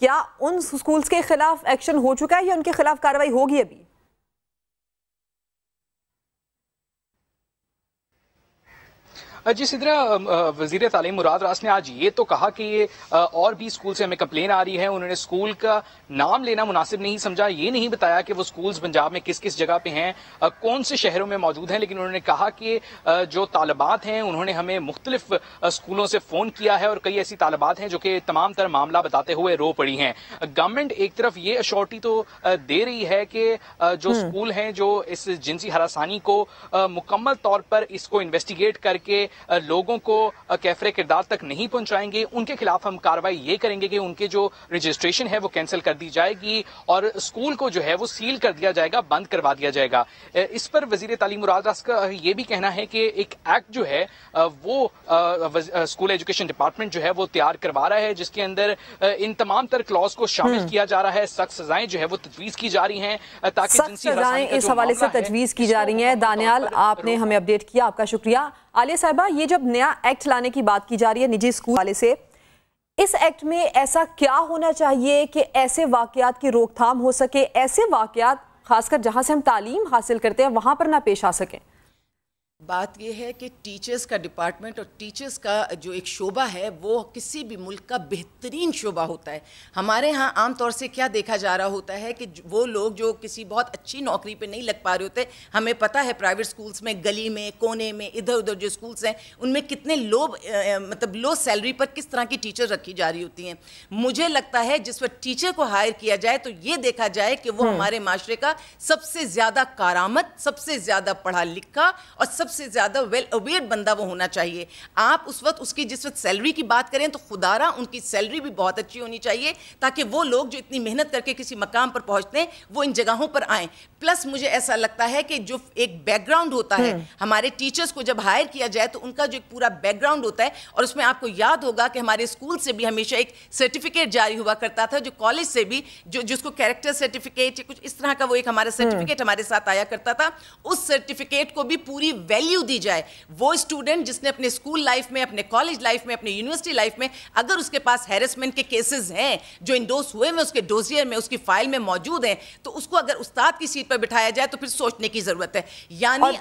क्या उन स्कूल्स के खिलाफ एक्शन हो चुका है या उनके खिलाफ कार्रवाई होगी अभी? जी सिद्रा, वजीर तालीम मुराद रास ने आज ये तो कहा कि ये और भी स्कूल से हमें कंप्लेन आ रही है। उन्होंने स्कूल का नाम लेना मुनासिब नहीं समझा, ये नहीं बताया कि वो स्कूल्स पंजाब में किस किस जगह पे हैं, कौन से शहरों में मौजूद हैं, लेकिन उन्होंने कहा कि जो तालिबात हैं उन्होंने हमें मुख्तलिफ स्कूलों से फ़ोन किया है, और कई ऐसी तालिबात हैं जो कि तमाम तर मामला बताते हुए रो पड़ी हैं। गवर्नमेंट एक तरफ ये अश्योरिटी तो दे रही है कि जो स्कूल हैं जो इस जिनसी हरासानी को मुकम्मल तौर पर इसको इन्वेस्टिगेट करके लोगों को कैफरे किरदार तक नहीं पहुंचाएंगे, उनके खिलाफ हम कार्रवाई ये करेंगे कि उनके जो रजिस्ट्रेशन है वो कैंसिल कर दी जाएगी और स्कूल को जो है वो सील कर दिया जाएगा, बंद करवा दिया जाएगा। इस पर वजीर तालीम मुराद रास का ये भी कहना है कि एक एक्ट जो है वो स्कूल एजुकेशन डिपार्टमेंट जो है वो तैयार करवा रहा है, जिसके अंदर इन तमाम तर क्लॉज को शामिल किया जा रहा है। सख्त सजाएं जो है वो तजवीज की जा रही हैं ताकि जिनसी हरासनी का इस हवाले से तजवीज की जा रही है। दानियाल, आपने हमें अपडेट किया, आपका शुक्रिया। आलिया साहिबा, ये जब नया एक्ट लाने की बात की जा रही है निजी स्कूल वाले से, इस एक्ट में ऐसा क्या होना चाहिए कि ऐसे वाकयात की रोकथाम हो सके, ऐसे वाकयात खासकर जहां से हम तालीम हासिल करते हैं वहां पर ना पेश आ सकें? बात यह है कि टीचर्स का डिपार्टमेंट और टीचर्स का जो एक शोबा है वो किसी भी मुल्क का बेहतरीन शोबा होता है। हमारे यहाँ आम तौर से क्या देखा जा रहा होता है कि वो लोग जो किसी बहुत अच्छी नौकरी पे नहीं लग पा रहे होते, हमें पता है प्राइवेट स्कूल्स में गली में कोने में इधर उधर जो स्कूल्स हैं उनमें कितने लो सैलरी पर किस तरह की टीचर रखी जा रही होती हैं। मुझे लगता है जिस वक्त टीचर को हायर किया जाए तो ये देखा जाए कि वो हमारे माशरे का सबसे ज़्यादा कारामद, सबसे ज़्यादा पढ़ा लिखा और सबसे ज़्यादा वेल अवेयर्ड बंदा वो होना चाहिए। आप उस वक्त उसकी जिस वक्त सैलरी की बात करें तो खुदारा उनकी सैलरी भी बहुत अच्छी होनी चाहिए, ताकि वो लोग जो इतनी मेहनत करके किसी मकाम पर पहुंचते हैं वो इन जगहों पर आएँ। प्लस मुझे ऐसा लगता है कि जो एक बैकग्राउंड होता है, हमारे टीचर्स को जब हायर किया जाए तो उनका जो एक पूरा बैकग्राउंड होता है, और उसमें आपको याद होगा कि हमारे स्कूल से भी हमेशा एक सर्टिफिकेट जारी हुआ करता था, जो कॉलेज से भी जिसको कैरेक्टर सर्टिफिकेट या कुछ इस तरह का वो एक हमारा सर्टिफिकेट हमारे साथ आया करता था। उस सर्टिफिकेट को भी पूरी वैल्यू दी जाए। वो स्टूडेंट जिसने अपने स्कूल लाइफ में, अपने कॉलेज लाइफ में, अपने यूनिवर्सिटी लाइफ में अगर उसके पास हैरेसमेंट के केसेस हैं जो इंडोर्स हुए में उसके डोजियर में, उसकी फाइल में मौजूद हैं, तो उसको अगर उस्ताद की सीट पर बिठाया जाए तो फिर सोचने की जरूरत है। यानी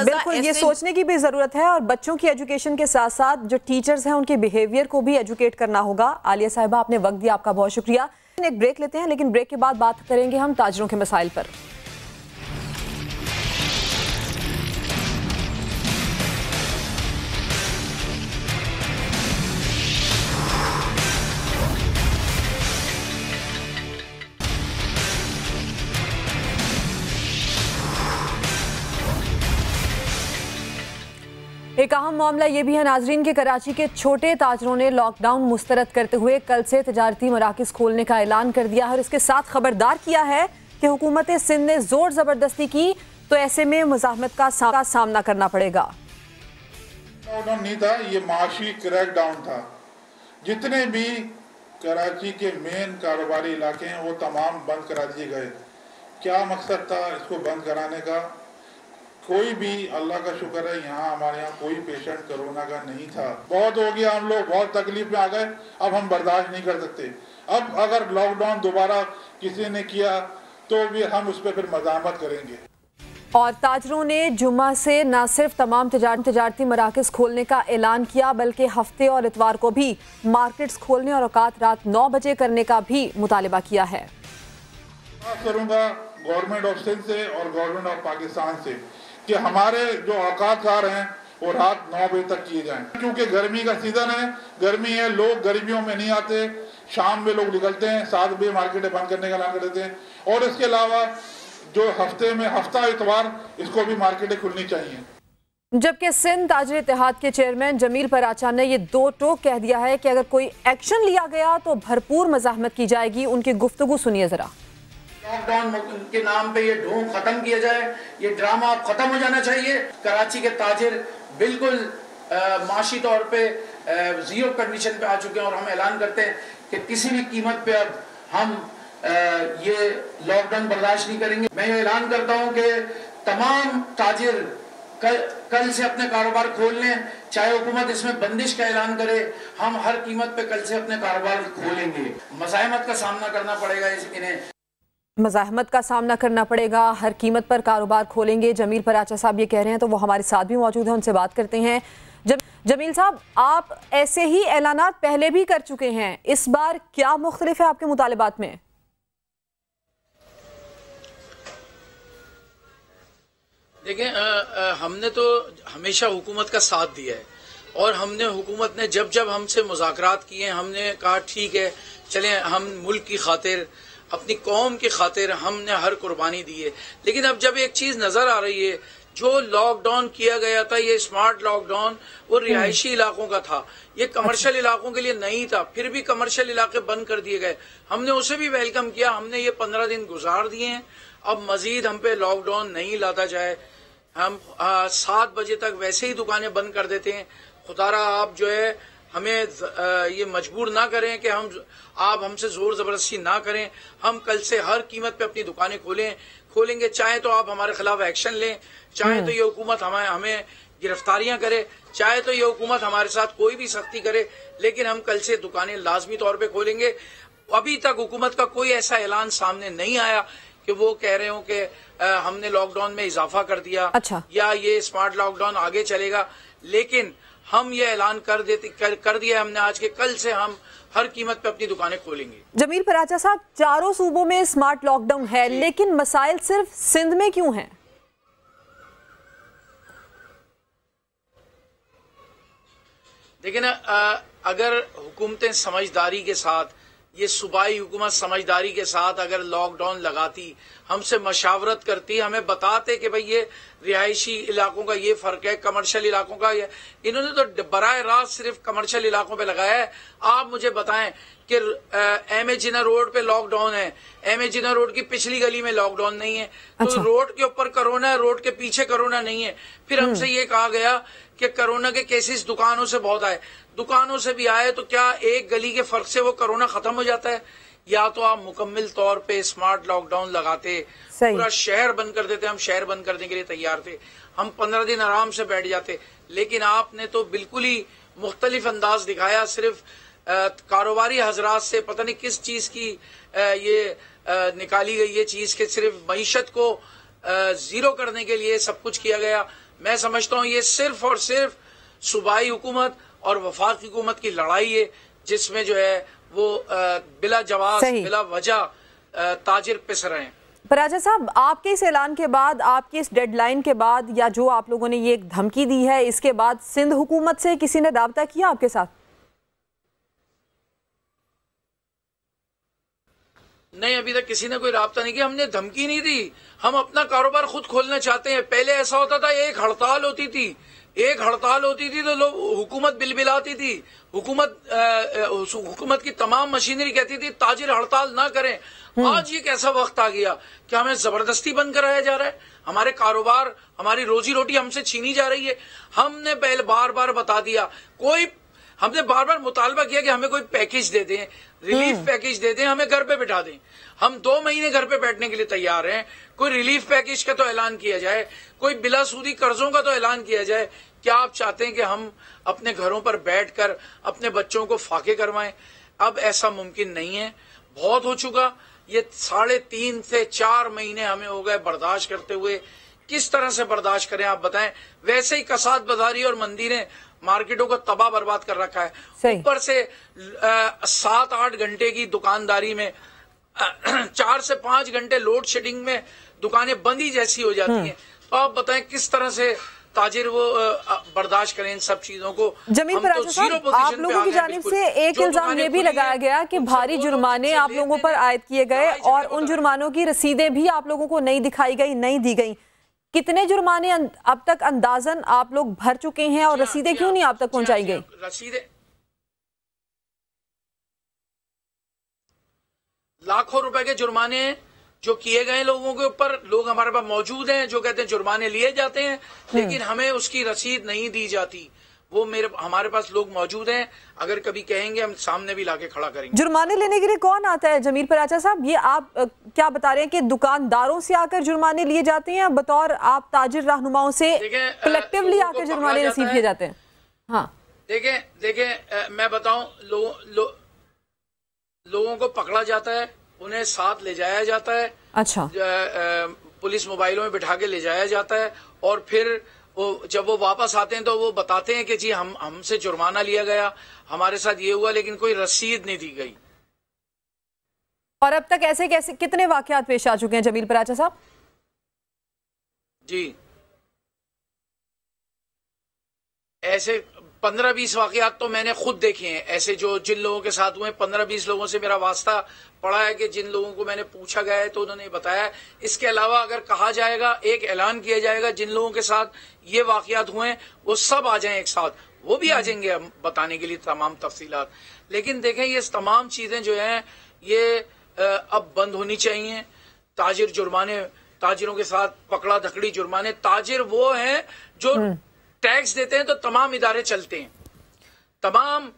बिल्कुल ये सोचने की भी जरूरत है, और बच्चों की एजुकेशन के साथ साथ जो टीचर्स हैं उनके बिहेवियर को भी एजुकेट करना होगा। आलिया साहिबा, आपने वक्त दिया, आपका बहुत शुक्रिया। एक ब्रेक लेते हैं, लेकिन ब्रेक के बाद बात करेंगे हम ताजरों के मसाइल पर। एक अहम मामला ये भी है नाजरीन के कराची के छोटे ताजरों ने लॉकडाउन मुस्तरद करते हुए कल से तिजारती मराकिज खोलने का ऐलान कर दिया है, और इसके साथ खबरदार किया है कि हुकूमत सिंध ने जोर जबरदस्ती की तो ऐसे में मुजाहमत का सामना करना पड़ेगा। लॉकडाउन नहीं था, ये माशी क्रैकडाउन था। जितने भी कराची के मेन कारोबारी इलाके हैं वो तमाम बंद करा दिए गए। क्या मकसद था इसको बंद कराने का? कोई भी, अल्लाह का शुक्र है यहाँ हमारे यहाँ कोई पेशेंट कोरोना का नहीं था। बहुत हो गया, हम लोग बहुत तकलीफ में आ गए, अब हम बर्दाश्त नहीं कर सकते। अब अगर लॉकडाउन दोबारा किसी ने किया तो भी हम उस पर फिर मज़ामत करेंगे। और ताजरों ने जुम्मा से न सिर्फ तमाम तिजारती मराकज़ खोलने का ऐलान किया, बल्कि हफ्ते और इतवार को भी मार्केट्स खोलने और औकात रात 9 बजे करने का भी मुतालिबा किया है। करूँगा गवर्नमेंट ऑफ सिंध से और गवर्नमेंट ऑफ पाकिस्तान से कि हमारे जो औकातकार हैं वो रात 9 बजे तक किए जाएं, क्योंकि गर्मी का सीजन है, गर्मी है, लोग गर्मियों में नहीं आते, शाम में लोग निकलते हैं, 7 बजे मार्केटें बंद करने का ऐलान कर देते हैं। और इसके अलावा जो हफ्ते में हफ्ता इतवार इसको भी मार्केटें खुलनी चाहिए। जबकि सिंध ताजर इत्तेहाद के चेयरमैन जमील पराचा ने ये दो टोक कह दिया है कि अगर कोई एक्शन लिया गया तो भरपूर मज़ाहमत की जाएगी। उनकी गुफ्तगू सुनिए जरा। लॉकडाउन के नाम पे ये ढोंग खत्म किया जाए, ये ड्रामा खत्म हो जाना चाहिए। कराची के ताजिर बिल्कुल माशी तौर पे जीरो कंडीशन पे आ चुके हैं और हम ऐलान करते हैं कि किसी भी कीमत पे अब हम ये लॉकडाउन बर्दाश्त नहीं करेंगे। मैं ये ऐलान करता हूँ कि तमाम ताजिर कल से अपने कारोबार खोल लें, चाहे हुकूमत इसमें बंदिश का ऐलान करे, हम हर कीमत पे कल से अपने कारोबार खोलेंगे। मज़ाहमत का सामना करना पड़ेगा, इन्हें मज़ाहमत का सामना करना पड़ेगा, हर कीमत पर कारोबार खोलेंगे। जमील पराचा साहब ये कह रहे हैं, तो वो हमारे साथ भी मौजूद हैं, उनसे बात करते हैं। जमील साहब, आप ऐसे ही ऐलानात पहले भी कर चुके हैं, इस बार क्या मुख्तलिफ है आपके मुतालिबात में? देखें, हमने तो हमेशा हुकूमत का साथ दिया है और हमने हुकूमत ने जब जब हमसे मुज़ाकरात किए हमने कहा ठीक है चलें, हम मुल्क की खातिर, अपनी कौम की खातिर हमने हर कुर्बानी दी है। लेकिन अब जब एक चीज नजर आ रही है, जो लॉकडाउन किया गया था, ये स्मार्ट लॉकडाउन, वो रिहायशी इलाकों का था, ये कमर्शियल इलाकों के लिए नहीं था। फिर भी कमर्शियल इलाके बंद कर दिए गए, हमने उसे भी वेलकम किया। हमने ये 15 दिन गुजार दिए हैं, अब मजीद हम पे लॉकडाउन नहीं लाता जाए। हम 7 बजे तक वैसे ही दुकानें बंद कर देते हैं। खुदारा आप जो है हमें ये मजबूर ना करें कि आप हमसे जोर जबरदस्ती ना करें। हम कल से हर कीमत पे अपनी दुकानें खोलेंगे। चाहे तो आप हमारे खिलाफ एक्शन लें, चाहे तो ये हुकूमत हमें गिरफ्तारियां करे, चाहे तो ये हुकूमत हमारे साथ कोई भी सख्ती करे, लेकिन हम कल से दुकानें लाजमी तौर पे खोलेंगे। अभी तक हुकूमत का कोई ऐसा ऐलान सामने नहीं आया कि वो कह रहे हो कि हमने लॉकडाउन में इजाफा कर दिया, अच्छा, या ये स्मार्ट लॉकडाउन आगे चलेगा। लेकिन हम ये ऐलान कर दिया हमने आज के कल से हम हर कीमत पे अपनी दुकानें खोलेंगे। जमील पराचा साहब, चारों सूबों में स्मार्ट लॉकडाउन है, लेकिन मसाइल सिर्फ सिंध में क्यों हैं? देखिए ना, अगर हुकूमतें समझदारी के साथ ये सूबाई हुकूमत समझदारी के साथ अगर लॉकडाउन लगाती, हमसे मशावरत करती, हमें बताते कि भाई ये रिहायशी इलाकों का ये फर्क है, कमर्शियल इलाकों का ये, इन्होंने तो बराह रास्त सिर्फ कमर्शियल इलाकों पे लगाया है। आप मुझे बताएं कि एम ए जिना रोड पे लॉकडाउन है, एम ए जिना रोड की पिछली गली में लॉकडाउन नहीं है। अच्छा। तो रोड के ऊपर कोरोना है, रोड के पीछे कोरोना नहीं है। फिर हमसे ये कहा गया कि कोरोना के केसेस दुकानों से बहुत आए, दुकानों से भी आए तो क्या एक गली के फर्क से वो कोरोना खत्म हो जाता है? या तो आप मुकम्मल तौर पे स्मार्ट लॉकडाउन लगाते, पूरा शहर बंद कर देते। हम शहर बंद करने के लिए तैयार थे, हम 15 दिन आराम से बैठ जाते, लेकिन आपने तो बिल्कुल ही मुख्तलिफ अंदाज दिखाया। सिर्फ कारोबारी हजरात से पता नहीं किस चीज की ये निकाली गई ये चीज के सिर्फ मईशत को जीरो करने के लिए सब कुछ किया गया। मैं समझता हूँ ये सिर्फ और सिर्फ सूबाई हुकूमत और वफाकी हुकूमत की लड़ाई है, जिसमें जो है वो बिला जवाब बिला वजह ताजिर पिस रहे हैं। पराजा साहब, आपके इस ऐलान के बाद, आपकी इस डेडलाइन के बाद, या जो आप लोगों ने ये एक धमकी दी है, इसके बाद सिंध हुकूमत से किसी ने राब्ता किया आपके साथ? नहीं, अभी तक किसी ने कोई राब्ता नहीं किया। हमने धमकी नहीं दी, हम अपना कारोबार खुद खोलना चाहते हैं। पहले ऐसा होता था, एक हड़ताल होती थी, एक हड़ताल होती थी तो लोग हुकूमत बिलबिलाती थी, हुकूमत की तमाम मशीनरी कहती थी ताजिर हड़ताल ना करें। आज ये कैसा वक्त आ गया कि हमें जबरदस्ती बंद कराया जा रहा है, हमारे कारोबार, हमारी रोजी रोटी हमसे छीनी जा रही है। हमने पहले बार बार बता दिया, हमने बार बार मुतालबा किया कि हमें कोई पैकेज दे दें, रिलीफ पैकेज दे दें, हमें घर पे बिठा दें। हम 2 महीने घर पे बैठने के लिए तैयार हैं। कोई रिलीफ पैकेज का तो ऐलान किया जाए, कोई बिला सूदी कर्जों का तो ऐलान किया जाए। क्या आप चाहते हैं कि हम अपने घरों पर बैठकर अपने बच्चों को फाके करवाएं? अब ऐसा मुमकिन नहीं है, बहुत हो चुका। ये 3.5 से 4 महीने हमें हो गए बर्दाश्त करते हुए। किस तरह से बर्दाश्त करें आप बताएं? वैसे ही कसाद बाजारी और मंदिरें मार्केटों को तबाह बर्बाद कर रखा है। ऊपर से 7-8 घंटे की दुकानदारी में 4 से 5 घंटे लोड शेडिंग में दुकानें बंदी जैसी हो जाती हैं। तो आप बताएं किस तरह से ताजिर वो बर्दाश्त करें इन सब चीजों को। जमील पराजा साहब, आप लोगों की जानिब से एक इल्जाम ये भी लगाया गया कि भारी जुर्माने आप लोगों पर आयद किए गए और उन जुर्मानों की रसीदें भी आप लोगों को नहीं दिखाई गई, नहीं दी गई। कितने जुर्माने अब तक अंदाजन आप लोग भर चुके हैं और रसीदें क्यों नहीं आप तक पहुंचाई गई? रसीदें लाखों रुपए के जुर्माने जो किए गए लोगों के ऊपर, लोग हमारे पास मौजूद हैं जो कहते हैं जुर्माने लिए जाते हैं, लेकिन हमें उसकी रसीद नहीं दी जाती। वो हमारे पास लोग मौजूद हैं, अगर कभी कहेंगे हम सामने भी लाके खड़ा करेंगे। जुर्माने लेने के लिए कौन आता है जमील पराजा साहब? ये आप क्या बता रहे हैं कि दुकानदारों से आकर जुर्माने लिए जाते हैं, बतौर आप ताजिर रहनुमाओं से कलेक्टिवली आकर जुर्माने रिसीव किए जाते हैं? हाँ, देखें मैं बताऊं, लोगों को पकड़ा जाता है, उन्हें साथ ले जाया जाता है। अच्छा। पुलिस मोबाइलों में बिठा के ले जाया जाता है और फिर जब वो वापस आते हैं तो वो बताते हैं कि जी हमसे जुर्माना लिया गया, हमारे साथ ये हुआ, लेकिन कोई रसीद नहीं दी गई। और अब तक ऐसे कैसे कितने वाकयात पेश आ चुके हैं जमील पराजा साहब? जी, ऐसे 15-20 वाकयात तो मैंने खुद देखे हैं, ऐसे जो जिन लोगों के साथ हुए। 15-20 लोगों से मेरा वास्ता पड़ा है कि जिन लोगों को मैंने पूछा गया है तो उन्होंने बताया। इसके अलावा अगर कहा जाएगा, एक ऐलान किया जाएगा, जिन लोगों के साथ ये वाकयात हुए वो सब आ जाएं एक साथ, वो भी आ जाएंगे हम बताने के लिए तमाम तफसीलात। लेकिन देखें, ये तमाम चीजें जो हैं ये अब बंद होनी चाहिए। ताजिर जुर्माने, ताजिरों के साथ पकड़ा धकड़ी जुर्माने, ताजिर वो हैं जो टैक्स देते हैं तो तमाम इदारे चलते हैं। तमाम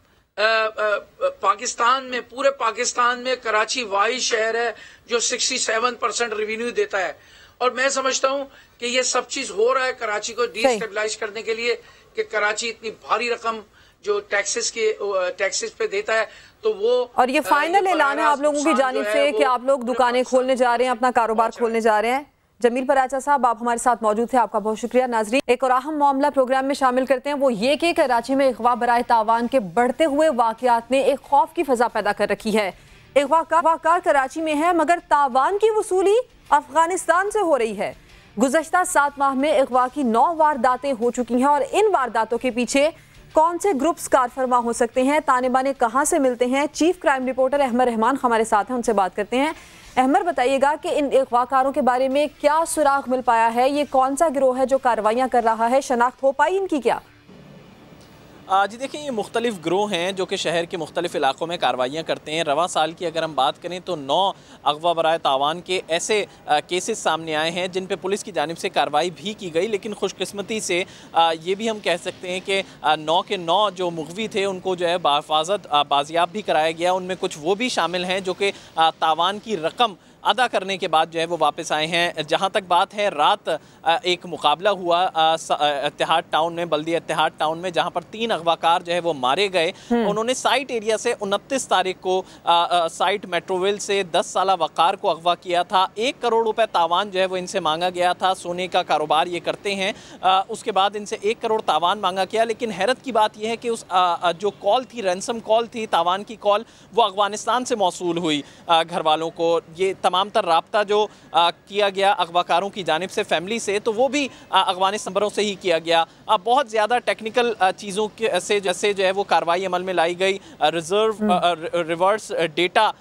पाकिस्तान में, पूरे पाकिस्तान में कराची वाहिद शहर है जो 67% रेवेन्यू देता है। और मैं समझता हूं कि ये सब चीज हो रहा है कराची को डिस्टेबलाइज करने के लिए, कि कराची इतनी भारी रकम जो टैक्सेस पे देता है तो वो, और ये फाइनल ऐलान है आप लोगों की जानिब से कि आप लोग दुकानें खोलने जा रहे हैं, अपना कारोबार खोलने जा रहे हैं। जमील पराजा साहब, आप हमारे साथ मौजूद थे, आपका बहुत शुक्रिया। नाजरीन, एक और अहम मामला प्रोग्राम में शामिल करते हैं, वो ये कि कराची में अगवा बराए तावान के बढ़ते हुए वाकयात ने एक खौफ की फजा पैदा कर रखी है। अगवाकार कराची में है, मगर तावान की वसूली अफगानिस्तान से हो रही है। गुज़श्ता 7 माह में अगवा की 9 वारदातें हो चुकी हैं और इन वारदातों के पीछे कौन से ग्रुप्स कारफरमा हो सकते हैं, ताने बाने कहां से मिलते हैं? Chief crime reporter Ahmed Rahman हमारे साथ हैं, उनसे बात करते हैं। अहमद, बताइएगा कि इन अगवाकारों के बारे में क्या सुराग मिल पाया है? ये कौन सा गिरोह है जो कार्रवाइयां कर रहा है? शनाख्त हो पाई इनकी क्या? जी देखिए, ये मुख्तलिफ ग्रोह हैं जो कि शहर के मुख्तलिफ इलाकों में कार्रवाइयाँ करते हैं। रवां साल की अगर हम बात करें तो 9 अगवा बराए तावान के ऐसे केसेस सामने आए हैं जिन पे पुलिस की जानिब से कार्रवाई भी की गई, लेकिन खुशकिस्मती से ये भी हम कह सकते हैं कि 9 के 9 जो मुगवी थे उनको जो है बाहिफाजत बाजियाब भी कराया गया। उनमें कुछ वो भी शामिल हैं जो कि तावान की रकम अदा करने के बाद जो है वो वापस आए हैं। जहां तक बात है, रात एक मुकाबला हुआ इत्तेहाद टाउन में, बल्दिया इत्तेहाद टाउन में, जहां पर 3 अगवाकार जो है वो मारे गए। उन्होंने साइट एरिया से 29 तारीख को साइट मेट्रोविल से 10 साला वकार को अगवा किया था। 1 करोड़ रुपए तावान जो है वो इनसे मांगा गया था। सोने का कारोबार ये करते हैं। उसके बाद इनसे 1 करोड़ तावान मांगा गया, लेकिन हैरत की बात यह है कि उस जो कॉल थी, रैंसम कॉल थी, तावान की कॉल, वो अफगानिस्तान से मौसूल हुई। घर वालों को ये तमाम तर राब्ता जो किया गया अगवाकारों की जानिब से फैमिली से, तो वो भी अफगानिस्तान नंबरों से ही किया गया। बहुत ज़्यादा टेक्निकल चीज़ों से जैसे जो है वो कार्रवाई अमल में लाई गई। रिवर्स डेटा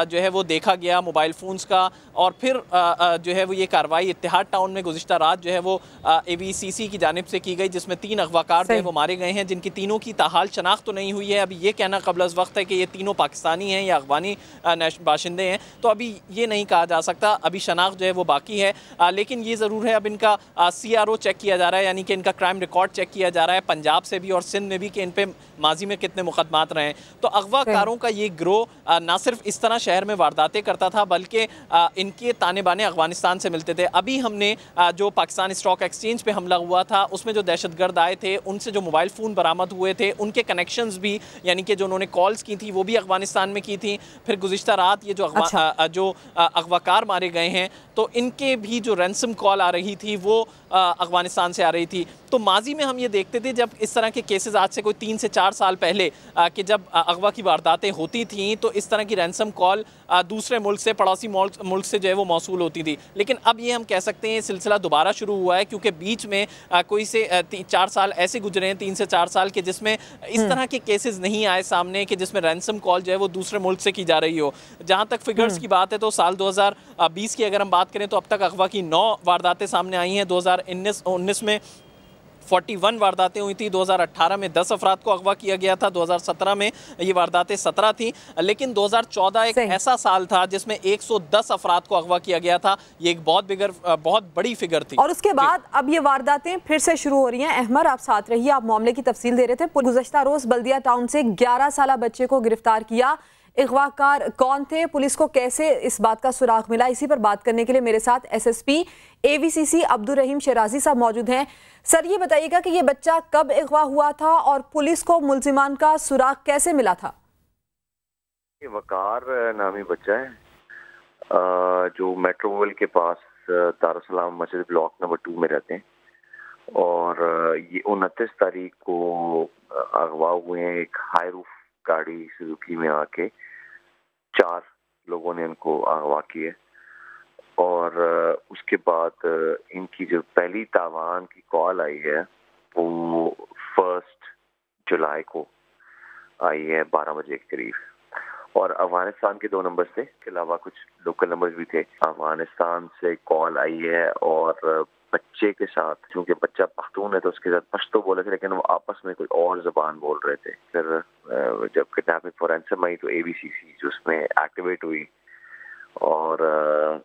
जो है वो देखा गया मोबाइल फ़ोन्स का, और फिर जो है वो ये कार्रवाई इत्तेहाद टाउन में गुज़िश्ता रात जो है वो AVCC की जानिब से की गई, जिसमें 3 अगवाकार जो है वो मारे गए हैं, जिनकी तीनों की ताहाल शनाख्त तो नहीं हुई है। अभी ये कहना कबल अज़ वक्त है कि ये तीनों पाकिस्तानी हैं या अफगानी बाशिंदे हैं, तो अभी ये नहीं कहा जा सकता। अभी शनाख्त जो है वो बाकी है, लेकिन ये ज़रूर है अब इनका CRO चेक किया जा रहा है, यानी कि इनका क्राइम रिकॉर्ड चेक किया जा रहा है पंजाब से भी और सिंध में भी, कि इन पे माजी में कितने मुकदमात रहे हैं। तो अगवाकारों का ये ग्रोह ना सिर्फ इस तरह शहर में वारदातें करता था, बल्कि इनके ताने बाने अफगानिस्तान से मिलते थे। अभी हमने जो पाकिस्तान स्टॉक एक्सचेंज पे हमला हुआ था, उसमें जो दहशतगर्द आए थे, उनसे जो मोबाइल फ़ोन बरामद हुए थे, उनके कनेक्शंस भी, यानी कि जो उन्होंने कॉल्स की थी वो भी अफगानिस्तान में की थी। फिर गुज़िश्ता रात ये जो अगवाकार मारे गए हैं, तो इनके भी जो रैंसम कॉल आ रही थी वो अफगानिस्तान से आ रही थी। तो माजी में हम ये देखते थे जब इस तरह के केसेस, आज से कोई 3 से 4 साल पहले, कि जब अगवा की वारदातें होती थीं तो इस तरह की रैंसम कॉल दूसरे मुल्क से, पड़ोसी मुल्क से जो है वो मौसूल होती थी। लेकिन अब ये हम कह सकते हैं सिलसिला दोबारा शुरू हुआ है, क्योंकि बीच में कोई से 4 साल ऐसे गुजरे हैं, 3 से 4 साल के, जिसमें इस तरह के केसेस नहीं आए सामने कि जिसमें रैंसम कॉल जो है वो दूसरे मुल्क से की जा रही हो। जहाँ तक फिगर्स की बात है तो साल 2020 की अगर हम बात करें तो अब तक अगवा की 9 वारदातें सामने आई हैं। 2019 में 41 वारदातें हुई थी, 2018 में 10 अफराद को अगवा किया गया था, 2017 में ये वारदातें 17 थी, लेकिन 2014 एक ऐसा साल था जिसमें 110 अफराद को अगवा किया गया था। ये एक बहुत बड़ी फिगर थी। और उसके बाद अब ये वारदातें फिर से शुरू हो रही हैं। अहमद, आप साथ रहिए, आप मामले की तफसील दे रहे थे। गुज़श्ता रोज बल्दिया टाउन से 11 साला बच्चे को गिरफ्तार किया। अगवाकार कौन थे, पुलिस को कैसे इस बात का सुराग मिला, इसी पर बात करने के लिए मेरे साथ SSP AVCC अब्दुल रहीम शराजी साहब मौजूद हैं। सर, ये बताइएगा कि ये बच्चा कब अगवा हुआ था और पुलिस को मुल्जिमान का सुराग कैसे मिला था? ये वकार नामी बच्चा है जो मेट्रोविल के पास दारुसलाम मस्जिद ब्लॉक नंबर 2 में रहते हैं, और ये 29 तारीख को अगवा हुए हैं। एक हाई रूफ गाड़ी सुजुकी में आके 4 लोगों ने इनको अगवा किए, और उसके बाद इनकी जो पहली तावान की कॉल आई है वो 1 जुलाई को आई है 12 बजे के करीब, और अफगानिस्तान के 2 नंबर से, के अलावा कुछ लोकल नंबर्स भी थे। अफगानिस्तान से कॉल आई है, और बच्चे के साथ, क्योंकि बच्चा पख्तून है तो उसके साथ पश्तो बोले थे, लेकिन वो आपस में कोई और ज़बान बोल रहे थे। फिर जब किडनैपिंग फॉर रैंसम आई तो AVCC जो उसमें एक्टिवेट हुई, और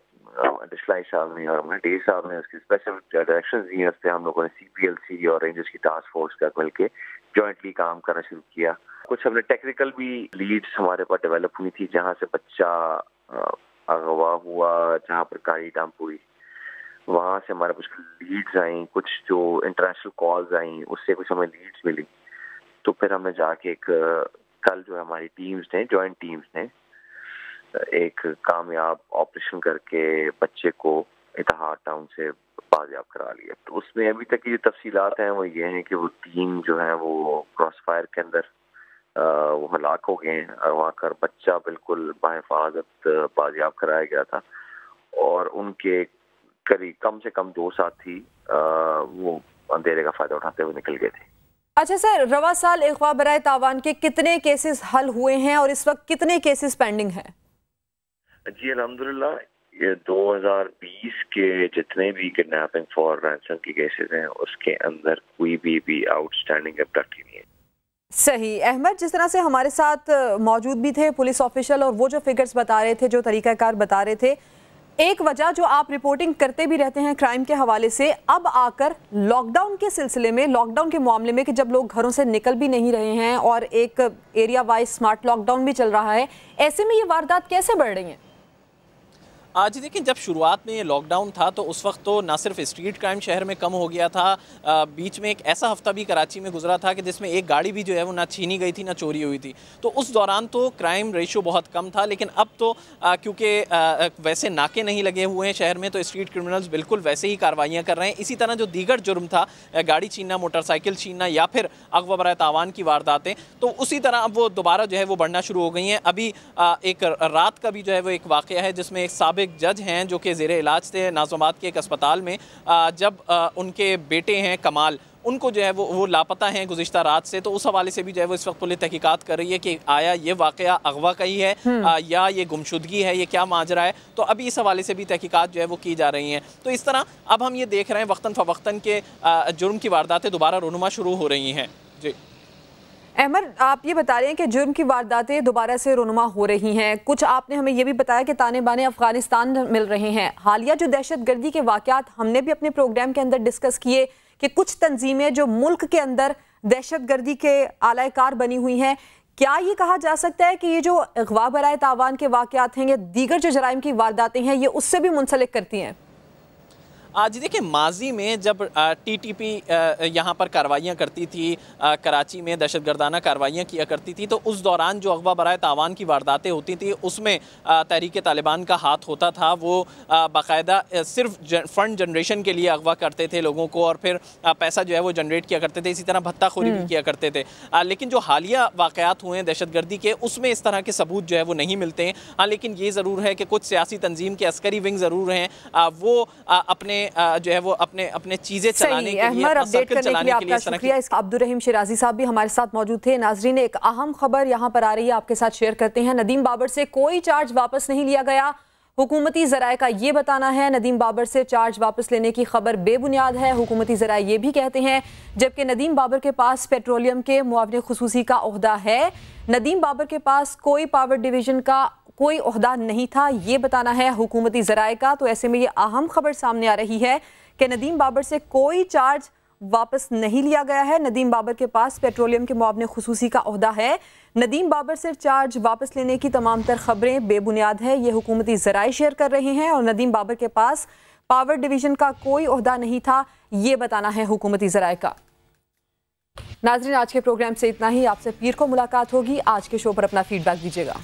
डिस्लाई साहब ने और डी साहब ने उसकी स्पेशल डायरेक्शन दी। उस पर हम लोगों ने CPLC और रेंजर्स की टास्क फोर्स का मिलकर जॉइंटली काम करना शुरू किया। कुछ हमने टेक्निकल भी लीड्स हमारे पास डेवलप हुई थी, जहाँ से बच्चा अगवा हुआ, जहाँ पर गाड़ी डंप हुई, वहाँ से हमारे कुछ लीड्स आई, कुछ जो इंटरनेशनल कॉल्स आई, उससे कुछ हमें लीड्स मिली। तो फिर हमने जाके कल जो हमारी टीम्स ने, जॉइंट टीम्स ने एक कामयाब ऑपरेशन करके बच्चे को इत्तेहाद टाउन से बाजियाब करा लिया। तो उसमें अभी तक की जो तफसीलात हैं वो ये हैं कि वो 3 जो हैं वो क्रॉस फायर के अंदर वो हलाक हो गए हैं। वहाँ कर बच्चा बिल्कुल बाहिफाजत बाजियाब कराया गया था, और उनके करीब कम से कम 2 साथी वो अंधेरे का फायदा उठाते हुए निकल गए थे। अच्छा सर, रवा साल अगवा बराए तावान के कितने केसेस हल हुए हैं और इस वक्त कितने केसेस पेंडिंग हैं? जी अल्हम्दुलिल्लाह, ये 2020 के जितने भी किडनैपिंग फॉर रैंसम के केसेस हैं उसके अंदर कोई भी आउटस्टैंडिंग अब्डक्टी नहीं है। सही। अहमद, जिस तरह से हमारे साथ मौजूद भी थे पुलिस ऑफिशियल और वो जो फिगर्स बता रहे थे, जो तरीकाकार बता रहे थे, एक वजह जो आप रिपोर्टिंग करते भी रहते हैं क्राइम के हवाले से, अब आकर लॉकडाउन के सिलसिले में, लॉकडाउन के मामले में कि जब लोग घरों से निकल भी नहीं रहे हैं और एक एरिया वाइज स्मार्ट लॉकडाउन भी चल रहा है, ऐसे में ये वारदात कैसे बढ़ रही हैं? आज देखिए, जब शुरुआत में ये लॉकडाउन था तो उस वक्त तो ना सिर्फ स्ट्रीट क्राइम शहर में कम हो गया था, बीच में एक ऐसा हफ्ता भी कराची में गुजरा था कि जिसमें एक गाड़ी भी जो है वो ना छीनी गई थी ना चोरी हुई थी। तो उस दौरान तो क्राइम रेशो बहुत कम था, लेकिन अब तो क्योंकि वैसे नाके नहीं लगे हुए हैं शहर में, तो स्ट्रीट क्रिमिनल्स बिल्कुल वैसे ही कार्रवाइयाँ कर रहे हैं। इसी तरह जो दीगर जुर्म था, गाड़ी छीनना, मोटरसाइकिल छीनना या फिर अगवा बराए तावान की वारदातें, तो उसी तरह अब वो दोबारा जो है वो बढ़ना शुरू हो गई हैं। अभी एक रात का भी जो है वो एक वाक़या है जिसमें एक साबिक जज हैं जो कि ज़ेरे इलाज थे नाज़िमाबाद के एक अस्पताल में, जब उनके बेटे हैं कमाल, उनको जो है वो लापता हैं गुज़िश्ता रात से, तो उस हवाले से भी जो है वो इस वक्त पुलिस तहकीकात कर रही है कि आया ये वाक़या अगवा का ही है या ये गुमशुदगी है, ये क्या माजरा है। तो अभी इस हवाले से भी तहकीकात जो है वो की जा रही हैं। तो इस तरह अब हम ये देख रहे हैं वक्तन फ़वक्तन के जुर्म की वारदातें दोबारा रोनुमा शुरू हो रही हैं। जी अहमद, आप ये बता रहे हैं कि जुर्म की वारदातें दोबारा से रोनुमा हो रही हैं। कुछ आपने हमें ये भी बताया कि ताने बाने अफगानिस्तान मिल रहे हैं। हालिया जो दहशतगर्दी के वाक़यात हमने भी अपने प्रोग्राम के अंदर डिस्कस किए कि कुछ तंजीमें जो मुल्क के अंदर दहशतगर्दी के आलाकार बनी हुई हैं, क्या ये कहा जा सकता है कि ये जो अगवा बराए तावान के वाक़यात हैं या दीगर जो जराइम की वारदातें हैं, ये उससे भी मुंसलिक करती हैं? आज देखिए, माजी में जब टीटीपी यहाँ पर कार्रवाइयाँ करती थी, कराची में दहशतगर्दाना कार्रवाइयाँ किया करती थी, तो उस दौरान जो अगवा बराए तावान की वारदातें होती थी उसमें तहरीक तालिबान का हाथ होता था। वो बाकायदा सिर्फ फंड जनरेशन के लिए अगवा करते थे लोगों को और फिर पैसा जो है वो जनरेट किया करते थे, इसी तरह भत्ताखोरी भी किया करते थे। लेकिन जो हालिया वाक़यात हुए हैं दहशतगर्दी के, उसमें इस तरह के सबूत जो है वो नहीं मिलते हैं। हाँ, लेकिन ये ज़रूर है कि कुछ सियासी तंजीम के अस्करी विंग ज़रूर हैं, वो अपने जो है वो अपने चीजें चलाने के लिए, अपना सर्कल चलाने के लिए। शुक्रिया। अब्दुल रहीम शिराजी साहब भी हमारे साथ मौजूद थे। नाजरीन, एक अहम खबर यहाँ पर आ रही है, आपके साथ शेयर करते हैं। नदीम बाबर से कोई चार्ज वापस नहीं लिया गया। हुकूमती ज़राए का ये बताना है नदीम बाबर से चार्ज वापस लेने की खबर बेबुनियाद है। हुकूमती ज़राए ये भी कहते हैं जबकि नदीम बाबर के पास पेट्रोलियम के मुआवने खुसूसी का ओहदा है, नदीम बाबर के पास कोई पावर डिवीजन का कोई ओहदा नहीं था, ये बताना है हुकूमती ज़राए का। तो ऐसे में ये अहम खबर सामने आ रही है कि नदीम बाबर से कोई चार्ज वापस नहीं लिया गया है। नदीम बाबर के पास पेट्रोलियम के मुआवने खुसूसी का ओहदा है। नदीम बाबर से चार्ज वापस लेने की तमाम तर खबरें बेबुनियाद है, ये हुकूमती ज़राए शेयर कर रहे हैं। और नदीम बाबर के पास पावर डिवीजन का कोई ओहदा नहीं था, ये बताना है हुकूमती ज़राए का। नाज़रीन, आज के प्रोग्राम से इतना ही। आपसे पीर को मुलाकात होगी। आज के शो पर अपना फीडबैक दीजिएगा।